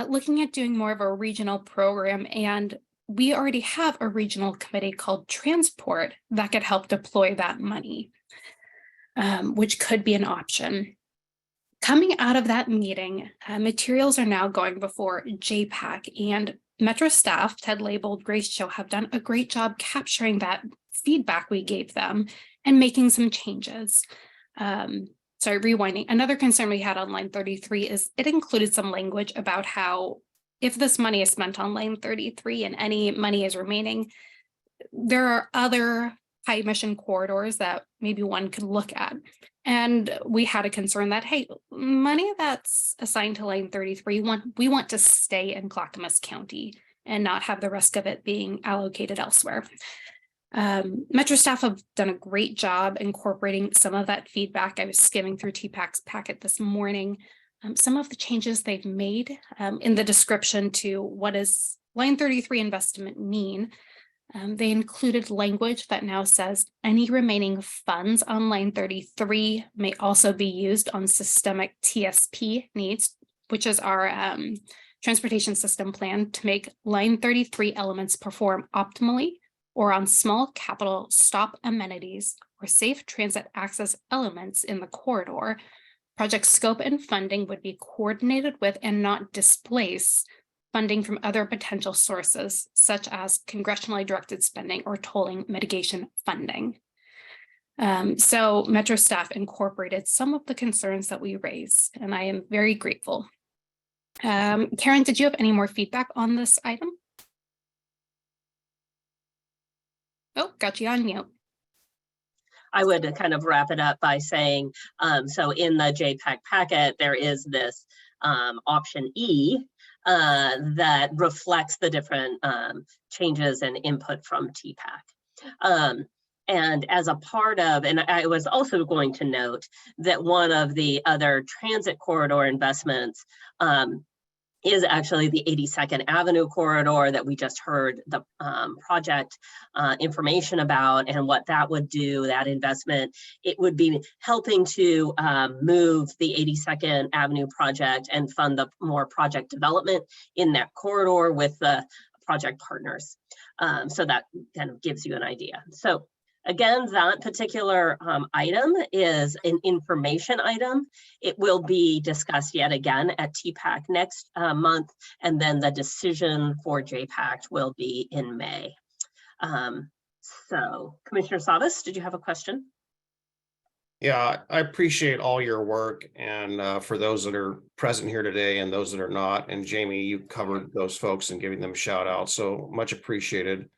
Looking at doing more of a regional program, and we already have a regional committee called Transport that could help deploy that money, which could be an option. Coming out of that meeting, materials are now going before JPACT, and Metro staff, Ted Labeled, Grace Cho, have done a great job capturing that feedback we gave them and making some changes. sorry, rewinding. Another concern we had on line 33 is it included some language about how if this money is spent on line 33 and any money is remaining, there are other high emission corridors that maybe one could look at. And we had a concern that, hey, money that's assigned to line 33, we want to stay in Clackamas County and not have the rest of it being allocated elsewhere. Metro staff have done a great job incorporating some of that feedback. I was skimming through JPACT's packet this morning. Some of the changes they've made in the description to what does line 33 investment mean. They included language that now says any remaining funds on line 33 may also be used on systemic TSP needs, which is our transportation system plan to make line 33 elements perform optimally, or on small capital stop amenities or safe transit access elements in the corridor. Project scope and funding would be coordinated with and not displace funding from other potential sources, such as congressionally directed spending or tolling mitigation funding. So Metro staff incorporated some of the concerns that we raised, and I am very grateful. Karen, did you have any more feedback on this item? Oh, got you on mute.
I would kind of wrap it up by saying, so in the JPACT packet, there is this option E that reflects the different changes and input from TPAC. And as a part of, and I was also going to note that one of the other transit corridor investments is actually the 82nd Avenue corridor that we just heard the project information about, and what that would do, that investment, it would be helping to move the 82nd Avenue project and fund the more project development in that corridor with the project partners. So that kind of gives you an idea. So again, that particular item is an information item. It will be discussed yet again at TPAC next month, and then the decision for JPACT will be in May. So Commissioner Savas, did you have a question?
Yeah, I appreciate all your work, and for those that are present here today and those that are not, and Jamie, you covered those folks and giving them shout out, so much appreciated.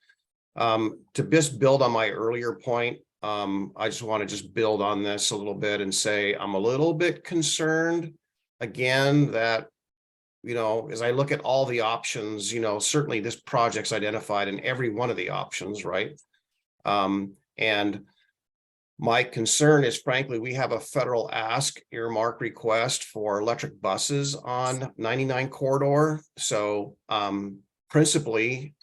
To just build on my earlier point, I just want to just build on this a little bit and say I'm a little bit concerned again that, you know, as I look at all the options, you know, certainly this project's identified in every one of the options, right? And my concern is, frankly, we have a federal ask earmark request for electric buses on 99 corridor. So principally,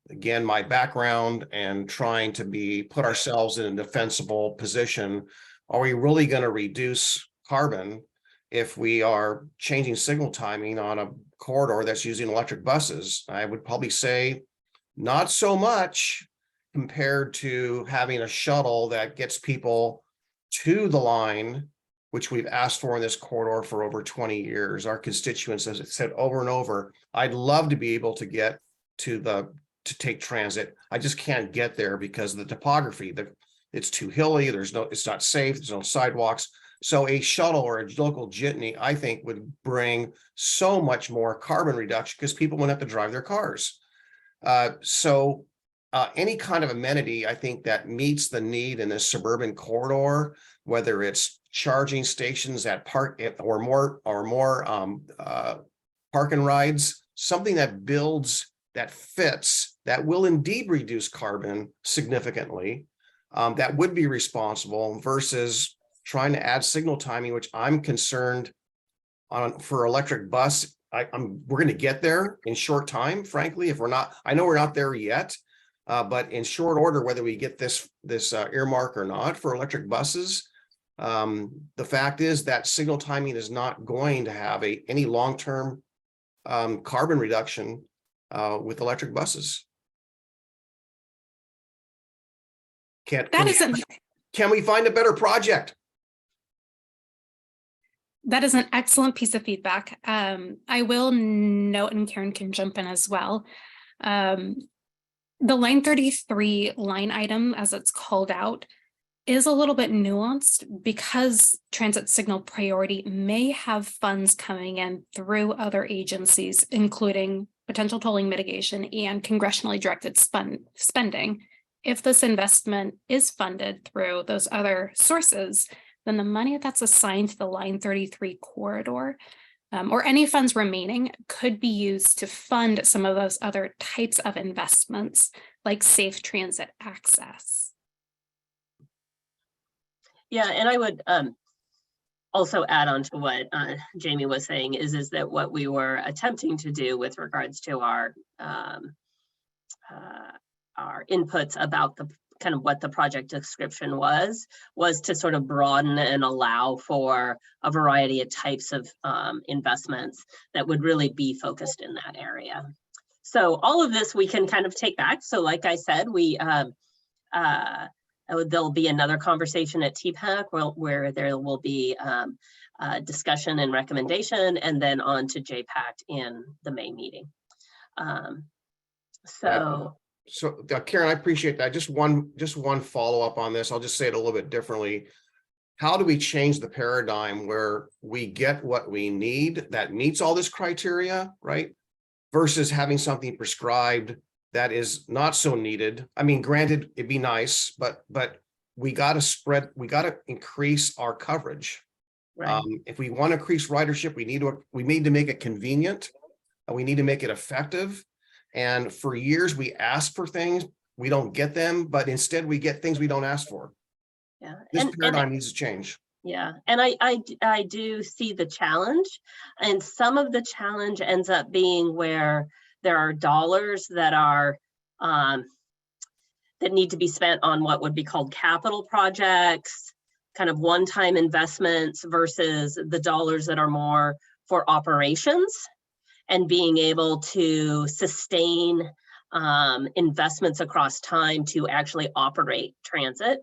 again, my background and trying to put ourselves in a defensible position. Are we really going to reduce carbon if we are changing signal timing on a corridor that's using electric buses? I would probably say not so much compared to having a shuttle that gets people to the line, which we've asked for in this corridor for over 20 years. Our constituents have said over and over, I'd love to be able to get to take transit. I just can't get there because of the topography. It's too hilly. It's not safe. There's no sidewalks. So a shuttle or a local jitney, I think, would bring so much more carbon reduction because people wouldn't have to drive their cars. So any kind of amenity, I think, that meets the need in this suburban corridor, whether it's charging stations at park or more park and rides, something that builds, that fits, that will indeed reduce carbon significantly, that would be responsible versus trying to add signal timing, which I'm concerned on for electric bus. We're going to get there in short time, frankly, if we're not, I know we're not there yet, but in short order, whether we get this earmark or not for electric buses, the fact is that signal timing is not going to have any long-term carbon reduction with electric buses. Can we find a better project?
That is an excellent piece of feedback. I will note, and Karen can jump in as well. The line 33 line item, as it's called out, is a little bit nuanced because transit signal priority may have funds coming in through other agencies, including potential tolling mitigation and congressionally directed spending. If this investment is funded through those other sources, then the money that's assigned to the Line 33 corridor or any funds remaining could be used to fund some of those other types of investments like safe transit access.
Yeah, and I would also add on to what Jamie was saying is that what we were attempting to do with regards to our inputs about the kind of what the project description was to sort of broaden and allow for a variety of types of investments that would really be focused in that area. So all of this we can kind of take back. So like I said, we there'll be another conversation at TPAC where there will be discussion and recommendation, and then on to JPACT in the May meeting.
So Karen, I appreciate that. Just one follow up on this. I'll just say it a little bit differently. How do we change the paradigm where we get what we need that meets all this criteria, right? Versus having something prescribed that is not so needed. I mean, granted, it'd be nice, but we got to increase our coverage.
Right.
If we want to increase ridership, we need to make it convenient. We need to make it effective. And for years, we ask for things, we don't get them, but instead we get things we don't ask for.
Yeah.
This paradigm needs to change.
Yeah, and I do see the challenge, and some of the challenge ends up being where there are dollars that are that need to be spent on what would be called capital projects, kind of one-time investments versus the dollars that are more for operations and being able to sustain investments across time to actually operate transit.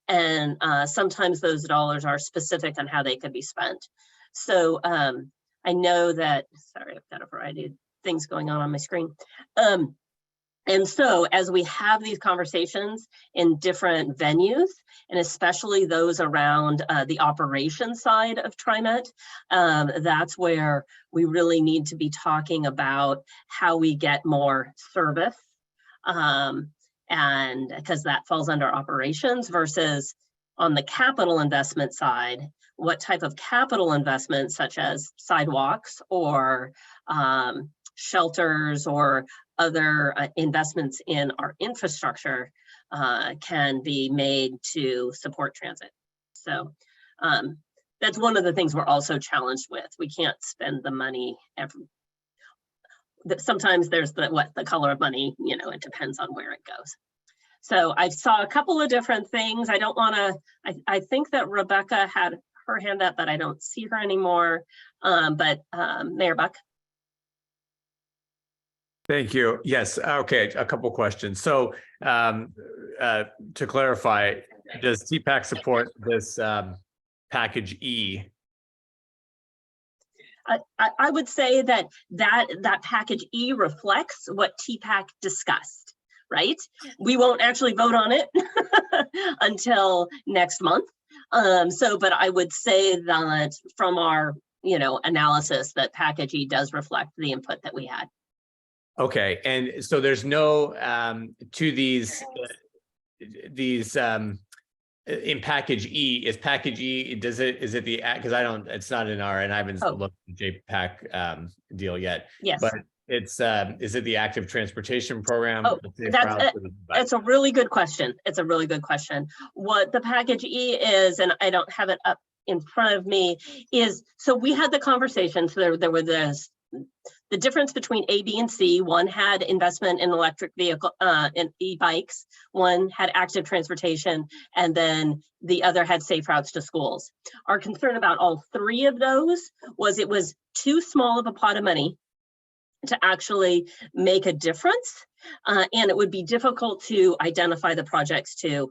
And sometimes those dollars are specific on how they could be spent. So I know that, sorry, I've got a variety of things going on my screen. And so as we have these conversations in different venues, and especially those around the operations side of TriMet, that's where we really need to be talking about how we get more service. And because that falls under operations versus on the capital investment side, what type of capital investments such as sidewalks or shelters or other investments in our infrastructure can be made to support transit. So that's one of the things we're also challenged with. We can't spend the money sometimes there's the color of money, you know, it depends on where it goes. So I saw a couple of different things. I don't want to, I think that Rebecca had her hand up, but I don't see her anymore. Mayor Buck.
Thank you. Yes. Okay. A couple questions. So to clarify, does TPAC support this package E?
I would say that package E reflects what TPAC discussed, right? We won't actually vote on it until next month. But I would say that from our, analysis that package E does reflect the input that we had.
Okay, and so there's no to these in package E, is package E, is it the, because it's not in our, and I haven't looked at the JPAC deal yet.
Yes.
But it's, is it the active transportation program?
Oh, that's a really good question. It's a really good question. What the package E is, and I don't have it up in front of me, is, so we had the conversation, so there were the difference between A, B, and C. One had investment in electric vehicle, in e-bikes. One had active transportation, and then the other had safe routes to schools. Our concern about all three of those was it was too small of a pot of money to actually make a difference, and it would be difficult to identify the projects to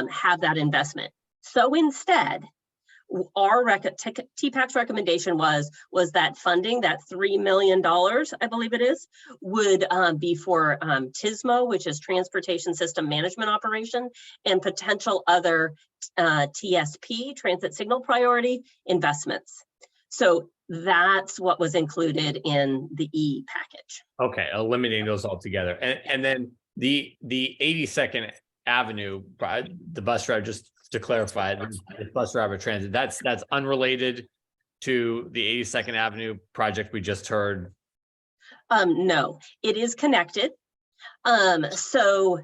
have that investment. So instead, our TPAC's recommendation was that funding, that $3 million, I believe it is, would be for TSMO, which is Transportation System Management Operation, and potential other TSP, Transit Signal Priority investments. So that's what was included in the E package.
Okay, eliminating those altogether. And then the 82nd Avenue, the bus driver, just to clarify, the bus driver transit, that's unrelated to the 82nd Avenue project we just heard.
No, it is connected. So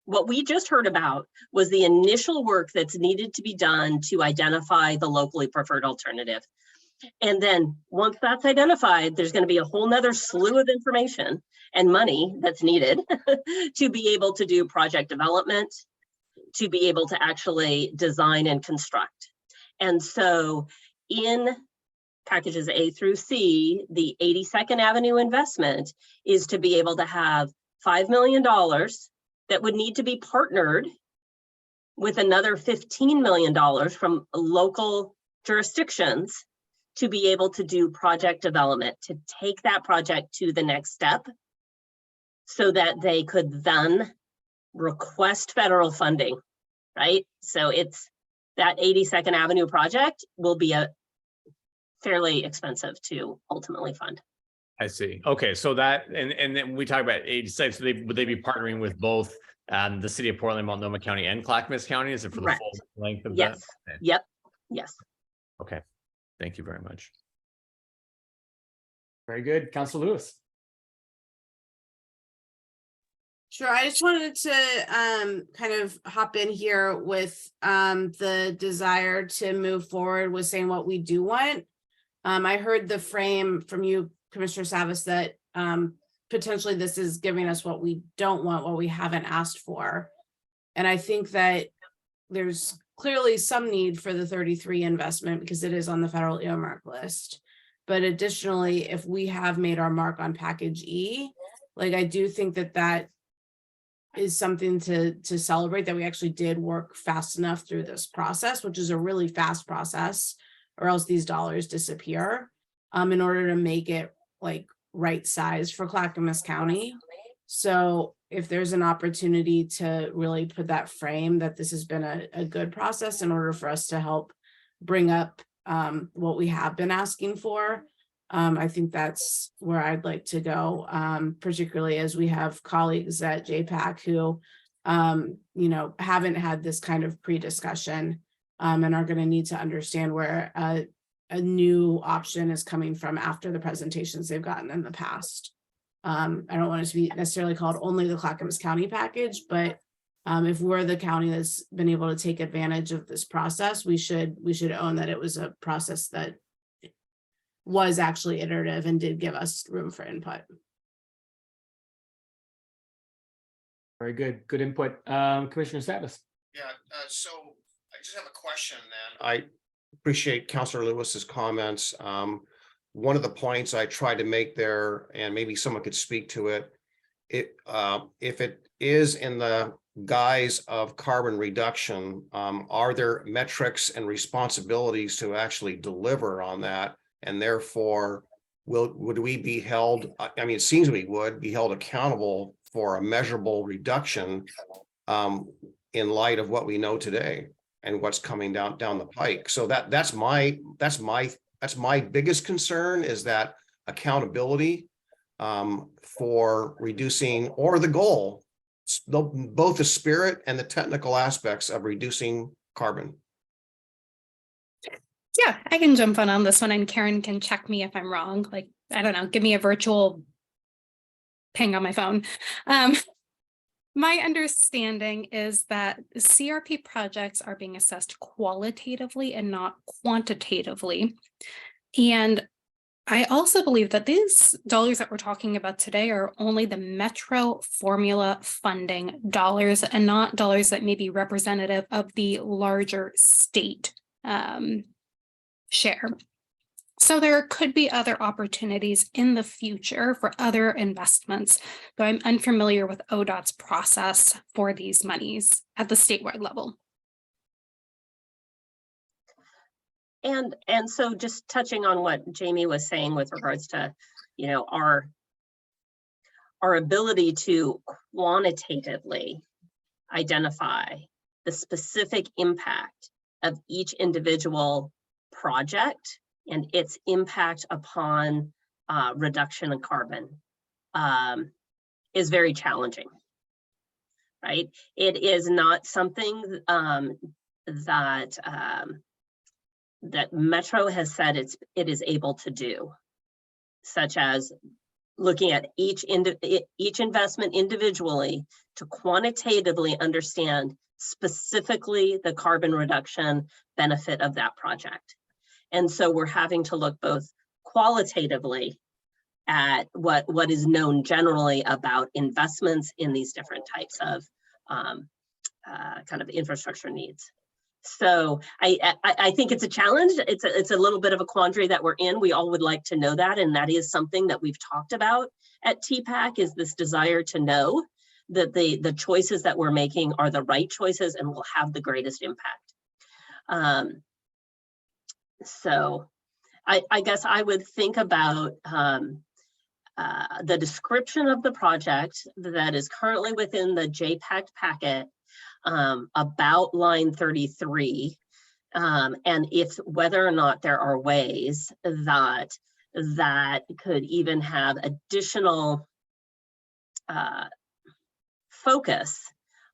what we just heard about was the initial work that's needed to be done to identify the locally preferred alternative. And then once that's identified, there's going to be a whole nother slew of information and money that's needed to be able to do project development, to be able to actually design and construct. And so in packages A through C, the 82nd Avenue investment is to be able to have $5 million that would need to be partnered with another $15 million from local jurisdictions to be able to do project development, to take that project to the next step so that they could then request federal funding, right? So it's that 82nd Avenue project will be a fairly expensive to ultimately fund.
I see. Okay, so that, and then we talk about 86, so would they be partnering with both the city of Portland, Multnomah County and Clackamas County? Is it for
Correct.
the full length of
Yes.
that? Okay.
Yep. Yes.
Okay, thank you very much.
Very good. Councilor Lewis.
Sure. I just wanted to kind of hop in here with the desire to move forward with saying what we do want. I heard the frame from you, Commissioner Savas, that potentially this is giving us what we don't want, what we haven't asked for. And I think that there's clearly some need for the 33 investment because it is on the federal earmark list. But additionally, if we have made our mark on package E, like I do think that that is something to celebrate, that we actually did work fast enough through this process, which is a really fast process, or else these dollars disappear, in order to make it like right size for Clackamas County. So if there's an opportunity to really put that frame that this has been a good process in order for us to help bring up what we have been asking for, I think that's where I'd like to go, particularly as we have colleagues at JPACT who, you know, haven't had this kind of pre-discussion and are going to need to understand where a new option is coming from after the presentations they've gotten in the past. I don't want it to be necessarily called only the Clackamas County package, but if we're the county that's been able to take advantage of this process, we should own that it was a process that was actually iterative and did give us room for input.
Very good. Good input. Commissioner Savas.
Yeah, so I just have a question then. I appreciate Councilor Lewis's comments. One of the points I tried to make there, and maybe someone could speak to it, if it is in the guise of carbon reduction, are there metrics and responsibilities to actually deliver on that? And therefore, would we be held, I mean, it seems we would be held accountable for a measurable reduction in light of what we know today and what's coming down the pike. So that's my biggest concern, is that accountability for reducing, or the goal, both the spirit and the technical aspects of reducing carbon.
Yeah, I can jump on this one, and Karen can check me if I'm wrong. Like, I don't know, give me a virtual ping on my phone. My understanding is that CRP projects are being assessed qualitatively and not quantitatively. And I also believe that these dollars that we're talking about today are only the Metro formula funding dollars, and not dollars that may be representative of the larger state share. So there could be other opportunities in the future for other investments, though I'm unfamiliar with ODOT's process for these monies at the statewide level.
And so just touching on what Jamie was saying with regards to, you know, our ability to quantitatively identify the specific impact of each individual project and its impact upon reduction in carbon is very challenging, right? It is not something that Metro has said it is able to do, such as looking at each investment individually to quantitatively understand specifically the carbon reduction benefit of that project. And so we're having to look both qualitatively at what is known generally about investments in these different types of kind of infrastructure needs. So I think it's a challenge. It's a little bit of a quandary that we're in. We all would like to know that, and that is something that we've talked about at TPAC, is this desire to know that the choices that we're making are the right choices and will have the greatest impact. So I guess I would think about the description of the project that is currently within the JPACT packet about line 33, and if whether or not there are ways that could even have additional focus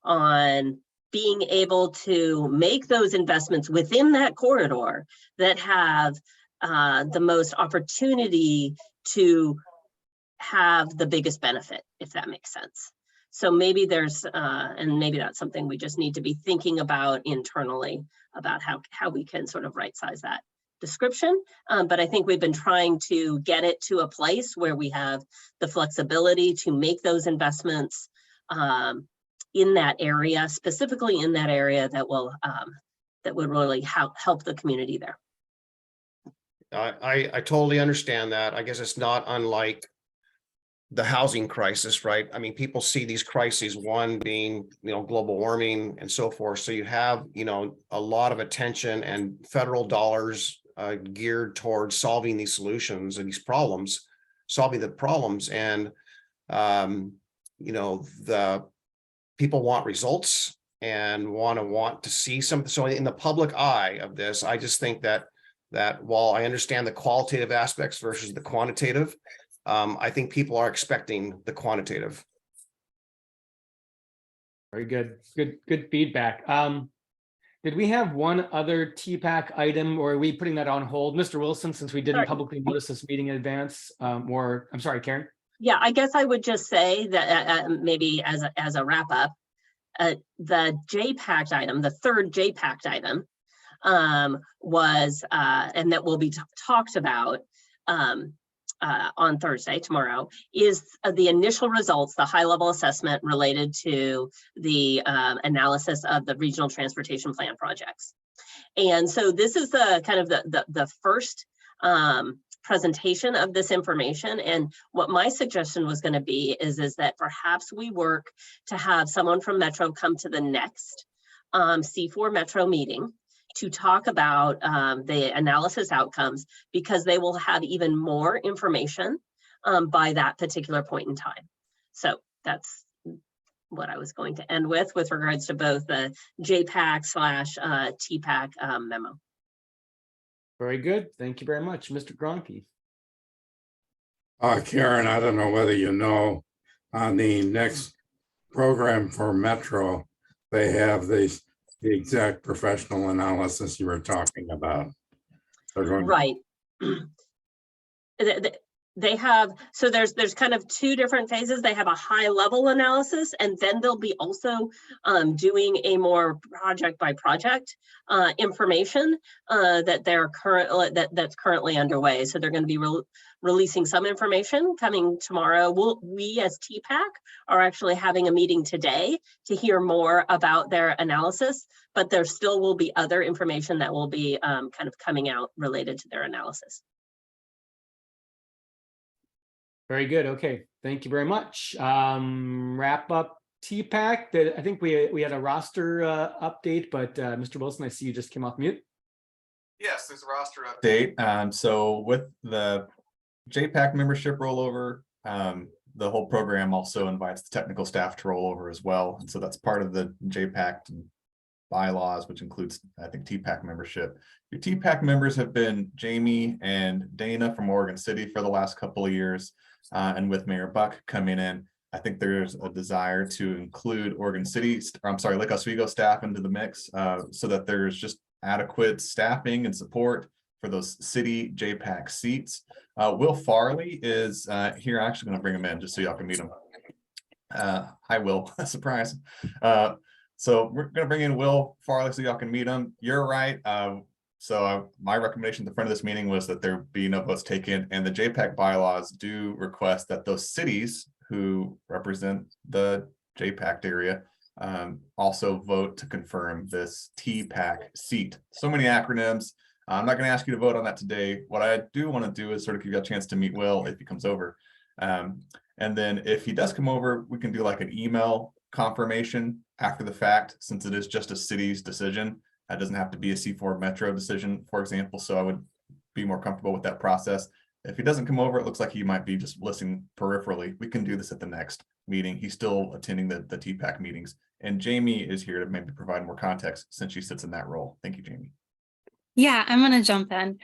on being able to make those investments within that corridor that have the most opportunity to have the biggest benefit, if that makes sense. So maybe there's, and maybe that's something we just need to be thinking about internally, about how we can sort of right size that description. But I think we've been trying to get it to a place where we have the flexibility to make those investments in that area, specifically in that area that will that would really help the community there.
I totally understand that. I guess it's not unlike the housing crisis, right? I mean, people see these crises, one being, global warming and so forth. So you have, a lot of attention and federal dollars geared towards solving these solutions and these problems, solving the problems. And, the people want results and want to see something. So in the public eye of this, I just think that while I understand the qualitative aspects versus the quantitative, I think people are expecting the quantitative.
Very good. Good feedback. Did we have one other TPAC item, or are we putting that on hold? Mr. Wilson, since we didn't publicly notice this meeting in advance, or I'm sorry, Karen? Yeah,
I guess I would just say that maybe as a wrap up, the JPACT item, the third JPACT item was, and that will be talked about on Thursday, tomorrow, is the initial results, the high level assessment related to the analysis of the regional transportation plan projects. And so this is the kind of the first presentation of this information. And what my suggestion was going to be is that perhaps we work to have someone from Metro come to the next C4 Metro meeting to talk about the analysis outcomes, because they will have even more information by that particular point in time. So that's what I was going to end with regards to both the JPAC/TPAC memo.
Very good. Thank you very much, Mr. Gronke.
Karen, I don't know whether you know, on the next program for Metro, they have the exact professional analysis you were talking about.
Right. They have, so there's kind of two different phases. They have a high level analysis, and then they'll be also doing a more project by project information that's currently underway. So they're going to be releasing some information coming tomorrow. We as TPAC are actually having a meeting today to hear more about their analysis, but there still will be other information that will be kind of coming out related to their analysis.
Very good. Okay, thank you very much. Wrap up TPAC. I think we had a roster update, but Mr. Wilson, I see you just came off mute.
Yes, there's a roster update. So with the JPAC membership rollover, the whole program also invites the technical staff to roll over as well. And so that's part of the JPACT bylaws, which includes, I think, TPAC membership. Your TPAC members have been Jamie and Dana from Oregon City for the last couple of years. And with Mayor Buck coming in, I think there's a desire to include Oregon City, or I'm sorry, Lake Oswego staff into the mix, so that there's just adequate staffing and support for those city JPAC seats. Will Farley is here. I'm actually going to bring him in just so y'all can meet him. Hi, Will. Surprise. So we're going to bring in Will Farley so y'all can meet him. You're right. My recommendation at the front of this meeting was that there be no votes taken, and the JPAC bylaws do request that those cities who represent the JPAC area also vote to confirm this TPAC seat. So many acronyms. I'm not going to ask you to vote on that today. What I do want to do is sort of give you a chance to meet Will if he comes over. And then if he does come over, we can do like an email confirmation after the fact, since it is just a city's decision. It doesn't have to be a C4 Metro decision, for example. So I would be more comfortable with that process. If he doesn't come over, it looks like he might be just listening peripherally. We can do this at the next meeting. He's still attending the TPAC meetings. And Jamie is here to maybe provide more context since she sits in that role. Thank you, Jamie.
Yeah, I'm going to jump in.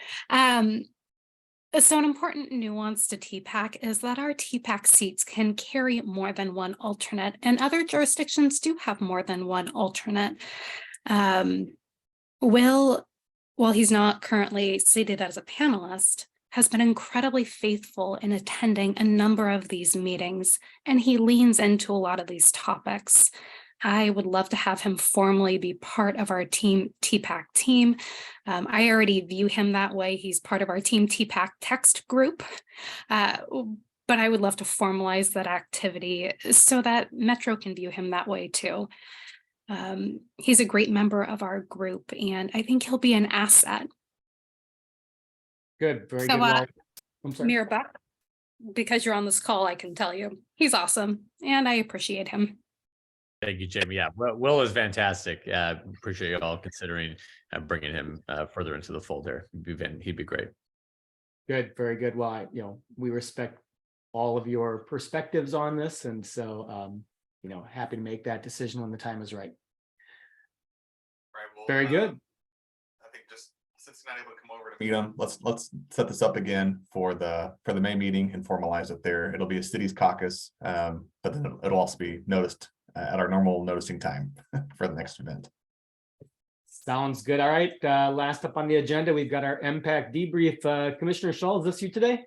So an important nuance to TPAC is that our TPAC seats can carry more than one alternate, and other jurisdictions do have more than one alternate. Will, while he's not currently seated as a panelist, has been incredibly faithful in attending a number of these meetings, and he leans into a lot of these topics. I would love to have him formally be part of our team TPAC team. I already view him that way. He's part of our team TPAC text group, but I would love to formalize that activity so that Metro can view him that way too. He's a great member of our group, and I think he'll be an asset.
Good, very
So,
good. I'm sorry.
Mayor Buck, because you're on this call, I can tell you he's awesome, and I appreciate him.
Thank you, Jamie. Yeah, Will is fantastic. Appreciate you all considering bringing him further into the fold there. He'd be great.
Good, very good. Well, we respect all of your perspectives on this, and so happy to make that decision when the time is right.
Right, well,
Very good.
I think just since you're not able to come over to meet him, let's set this up again for the May meeting and formalize it there. It'll be a city's caucus, but then it'll also be noticed at our normal noticing time for the next event.
Sounds good. All right. Last up on the agenda, we've got our MPAC debrief. Commissioner Shull, is this you today?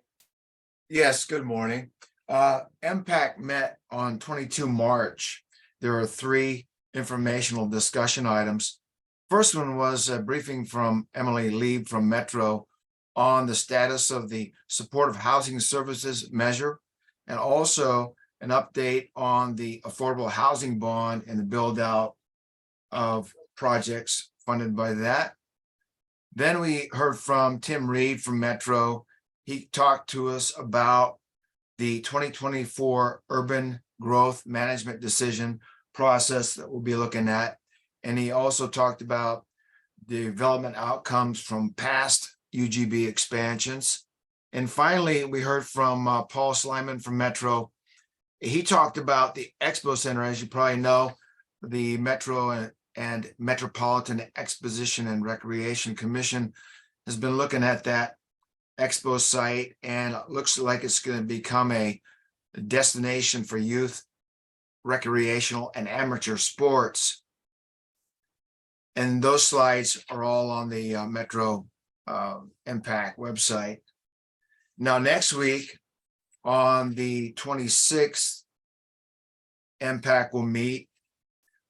Yes, good morning. MPAC met on 22 March. There are 3 informational discussion items. First one was a briefing from Emily Lieb from Metro on the status of the supportive housing services measure, and also an update on the affordable housing bond and the build out of projects funded by that. Then we heard from Tim Reed from Metro. He talked to us about the 2024 urban growth management decision process that we'll be looking at. And he also talked about the development outcomes from past UGB expansions. And finally, we heard from Paul Slyman from Metro. He talked about the Expo Center. As you probably know, the Metro and Metropolitan Exposition and Recreation Commission has been looking at that Expo site, and it looks like it's going to become a destination for youth, recreational, and amateur sports. And those slides are all on the Metro MPAC website. Now, next week on the 26th, MPAC will meet.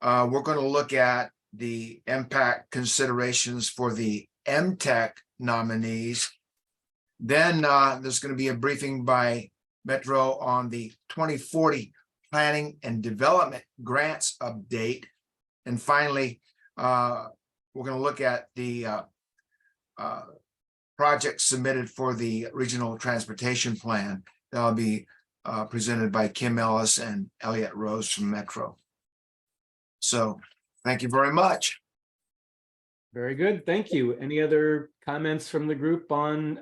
We're going to look at the MPAC considerations for the MTech nominees. Then there's going to be a briefing by Metro on the 2040 Planning and Development Grants update. And finally, we're going to look at the projects submitted for the Regional Transportation Plan. That'll be presented by Kim Ellis and Elliot Rose from Metro. So thank you very much.
Very good. Thank you. Any other comments from the group on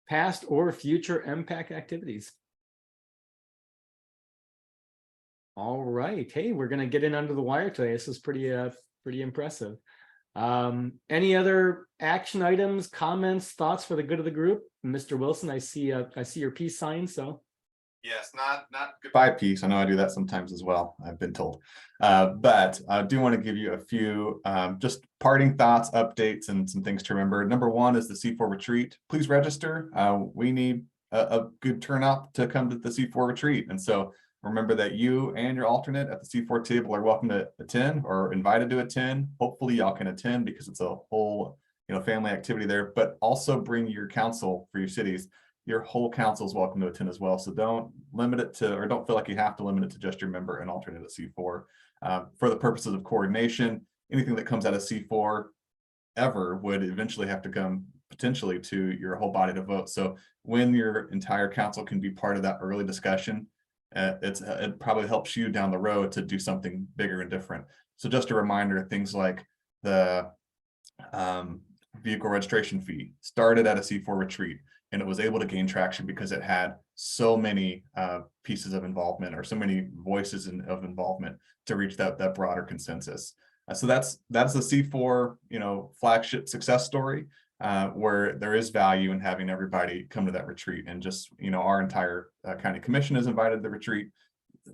past or future MPAC activities? All right. Hey, we're going to get in under the wire today. This is pretty impressive. Any other action items, comments, thoughts for the good of the group? Mr. Wilson, I see your peace sign, so.
Yes, not goodbye peace. I know I do that sometimes as well, I've been told. But I do want to give you a few just parting thoughts, updates, and some things to remember. Number one is the C4 retreat. Please register. We need a good turnout to come to the C4 retreat. And so remember that you and your alternate at the C4 table are welcome to attend or invited to attend. Hopefully y'all can attend because it's a whole family activity there, but also bring your council for your cities. Your whole council is welcome to attend as well. So don't limit it to, or don't feel like you have to limit it to just your member and alternate at C4. For the purposes of coordination, anything that comes out of C4 ever would eventually have to come potentially to your whole body to vote. So when your entire council can be part of that early discussion, it probably helps you down the road to do something bigger and different. So just a reminder, things like the vehicle registration fee started at a C4 retreat, and it was able to gain traction because it had so many pieces of involvement, or so many voices of involvement to reach that broader consensus. So that's the C4 flagship success story, where there is value in having everybody come to that retreat. And just our entire county commission is invited to the retreat,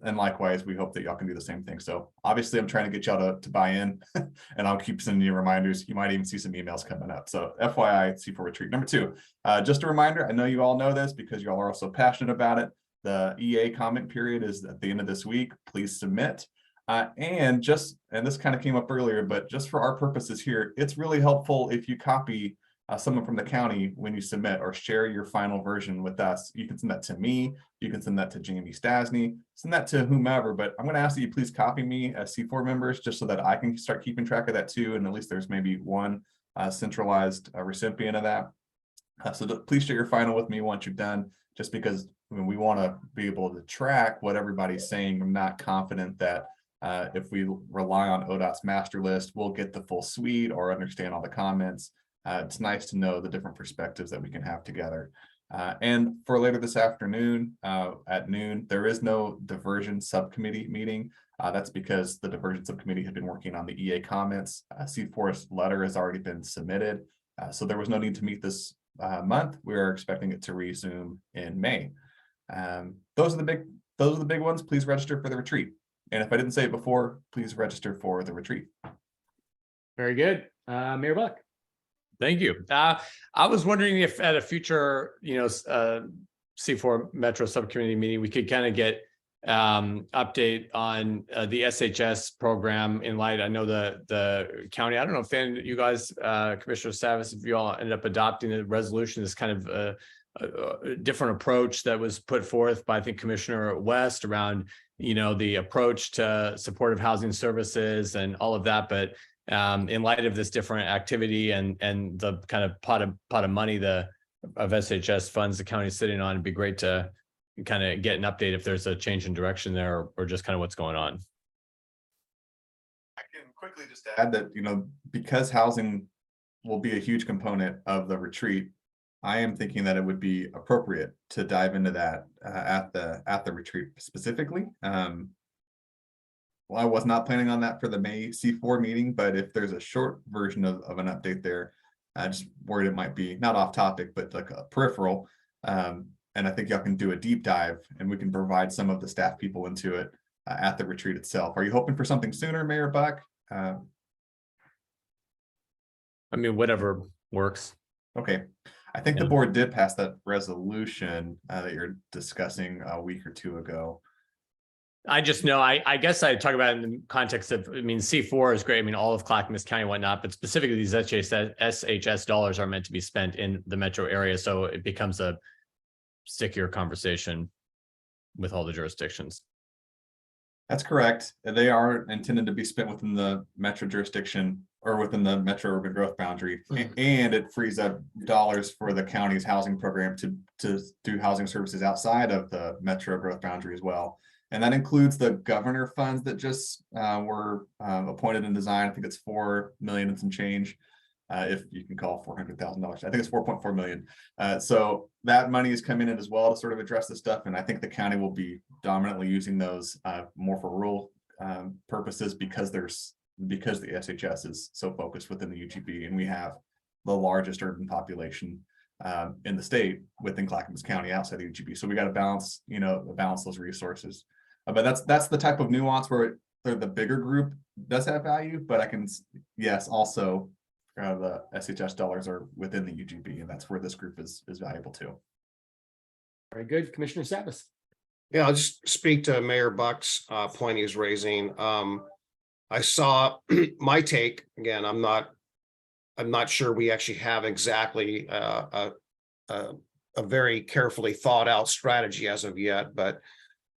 and likewise we hope that y'all can do the same thing. So obviously I'm trying to get y'all to buy in and I'll keep sending you reminders. You might even see some emails coming up. So FYI, C4 retreat. Number two, just a reminder, I know you all know this because y'all are also passionate about it. The EA comment period is at the end of this week. Please submit. And this kind of came up earlier, but just for our purposes here, it's really helpful if you copy someone from the county when you submit, or share your final version with us. You can send that to me, you can send that to Jamie Stasny, send that to whomever, but I'm going to ask that you please copy me as C4 members, just so that I can start keeping track of that too, and at least there's maybe one centralized recipient of that. So please share your final with me once you're done, just because we want to be able to track what everybody's saying. I'm not confident that if we rely on ODOT's master list, we'll get the full suite or understand all the comments. It's nice to know the different perspectives that we can have together. And for later this afternoon at noon, there is no diversion subcommittee meeting. That's because the diversion subcommittee had been working on the EA comments. C4's letter has already been submitted, so there was no need to meet this month. We are expecting it to resume in May. Those are the big ones. Please register for the retreat. And if I didn't say it before, please register for the retreat.
Very good. Mayor Buck.
Thank you. I was wondering if at a future, C4 Metro Subcommittee meeting, we could kind of get update on the SHS program in light. I know the county, I don't know if you guys, Commissioner Savas, if you all ended up adopting the resolution, is kind of a different approach that was put forth by, I think, Commissioner West around, the approach to supportive housing services and all of that. But in light of this different activity and the kind of pot of money of SHS funds the county is sitting on, it'd be great to kind of get an update if there's a change in direction there, or just kind of what's going on.
I can quickly just add that, because housing will be a huge component of the retreat, I am thinking that it would be appropriate to dive into that at the retreat specifically. Well, I was not planning on that for the May C4 meeting, but if there's a short version of an update there, I just worried it might be not off topic, but like a peripheral. And I think y'all can do a deep dive, and we can provide some of the staff people into it at the retreat itself. Are you hoping for something sooner, Mayor Buck?
I mean, whatever works.
Okay. I think the board did pass that resolution that you're discussing a week or two ago.
I just know, I guess I talk about it in the context of, C4 is great. All of Clackamas County, whatnot, but specifically these SHS dollars are meant to be spent in the metro area. So it becomes a stickier conversation with all the jurisdictions.
That's correct. They are intended to be spent within the metro jurisdiction, or within the metro urban growth boundary. And it frees up dollars for the county's housing program to do housing services outside of the metro growth boundary as well. And that includes the governor funds that just were appointed and designed. I think it's $4 million and some change. if you can call $400,000. I think it's 4.4 million. So that money is coming in as well to sort of address this stuff. And I think the county will be dominantly using those more for rural purposes because the SHS is so focused within the UGB, and we have the largest urban population in the state within Clackamas County outside the UGB. So we got to balance those resources. But that's the type of nuance where the bigger group does have value, but I can, yes, also the SHS dollars are within the UGB, and that's where this group is valuable too.
Very good. Commissioner Savas.
Yeah, I'll just speak to Mayor Buck's point he was raising. I saw my take, again, I'm not sure we actually have exactly a very carefully thought out strategy as of yet, but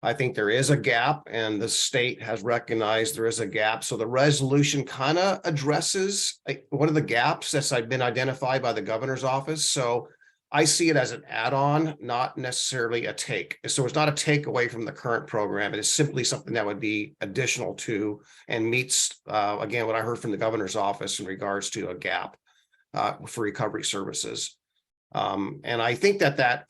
I think there is a gap, and the state has recognized there is a gap. So the resolution kind of addresses one of the gaps that's been identified by the governor's office. So I see it as an add-on, not necessarily a take. So it's not a takeaway from the current program. It is simply something that would be additional to and meets, again, what I heard from the governor's office in regards to a gap for recovery services. And I think that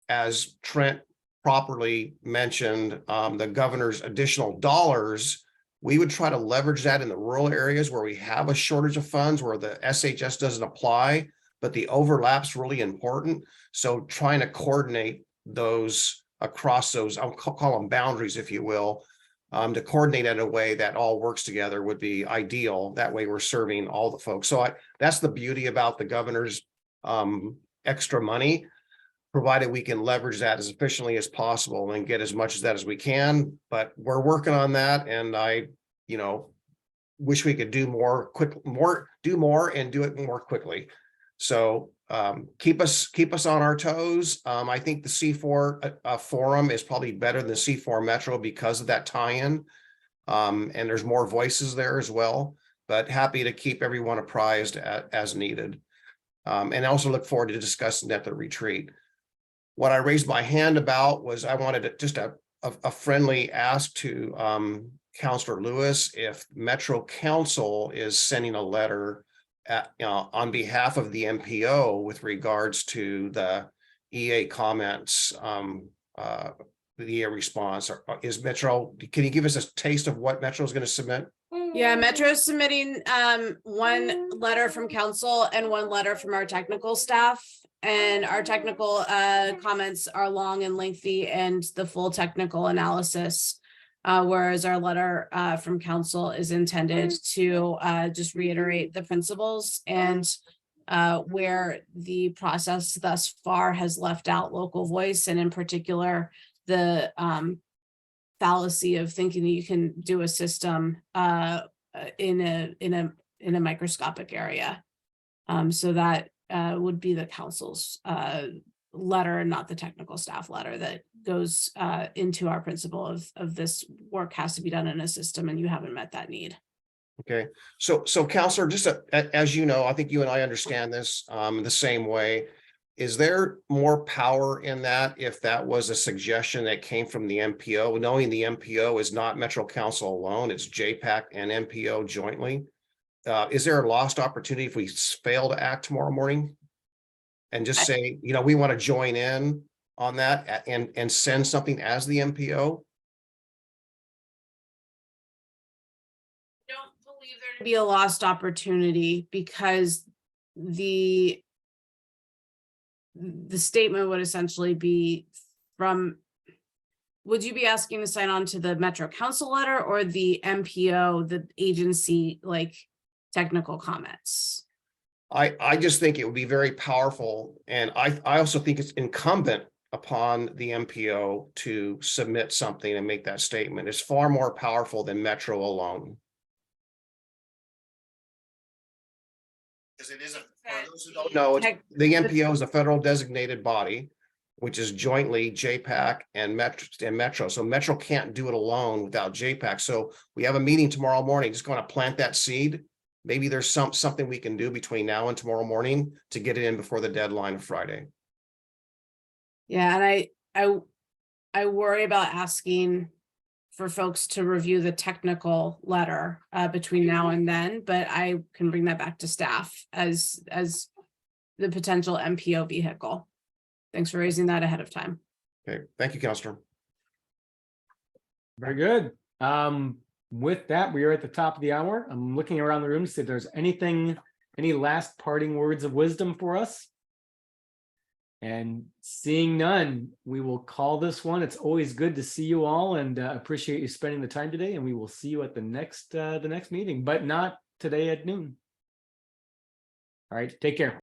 as Trent properly mentioned, the governor's additional dollars, we would try to leverage that in the rural areas where we have a shortage of funds, where the SHS doesn't apply, but the overlap's really important. So trying to coordinate those across those, I'll call them boundaries, if you will, to coordinate in a way that all works together would be ideal. That way we're serving all the folks. So that's the beauty about the governor's extra money, provided we can leverage that as efficiently as possible and get as much of that as we can. But we're working on that. And I, wish we could do more and do it more quickly. So keep us on our toes. I think the C4 forum is probably better than the C4 Metro because of that tie-in. And there's more voices there as well, but happy to keep everyone apprised as needed. And I also look forward to discussing at the retreat. What I raised my hand about was I wanted just a friendly ask to Councilor Lewis if Metro Council is sending a letter on behalf of the MPO with regards to the EA comments, the EA response. Is Metro, can you give us a taste of what Metro is going to submit?
Yeah, Metro's submitting one letter from council and one letter from our technical staff. And our technical comments are long and lengthy and the full technical analysis, whereas our letter from council is intended to just reiterate the principles and where the process thus far has left out local voice, and in particular, the fallacy of thinking that you can do a system in a microscopic area. So that would be the council's letter and not the technical staff letter that goes into our principle of this work has to be done in a system and you haven't met that need.
Okay, so Counselor, just as you know, I think you and I understand this the same way. Is there more power in that if that was a suggestion that came from the MPO, knowing the MPO is not Metro Council alone, it's JPACT and MPO jointly? Is there a lost opportunity if we fail to act tomorrow morning and just say, we want to join in on that and send something as the MPO?
I don't believe there to be a lost opportunity because the statement would essentially be from, would you be asking to sign on to the Metro Council letter or the MPO, the agency, like technical comments?
I just think it would be very powerful. And I also think it's incumbent upon the MPO to submit something and make that statement. It's far more powerful than Metro alone. Because it isn't, for those who don't know, the MPO is a federal designated body, which is jointly JPAC and Metro. So Metro can't do it alone without JPAC. So we have a meeting tomorrow morning, just going to plant that seed. Maybe there's something we can do between now and tomorrow morning to get it in before the deadline of Friday.
Yeah, and I worry about asking for folks to review the technical letter between now and then, but I can bring that back to staff as the potential MPO vehicle. Thanks for raising that ahead of time.
Okay, thank you, Counselor.
Very good. With that, we are at the top of the hour. I'm looking around the room to see if there's anything, any last parting words of wisdom for us. And seeing none, we will call this one. It's always good to see you all, and appreciate you spending the time today. And we will see you at the next meeting, but not today at noon. All right, take care.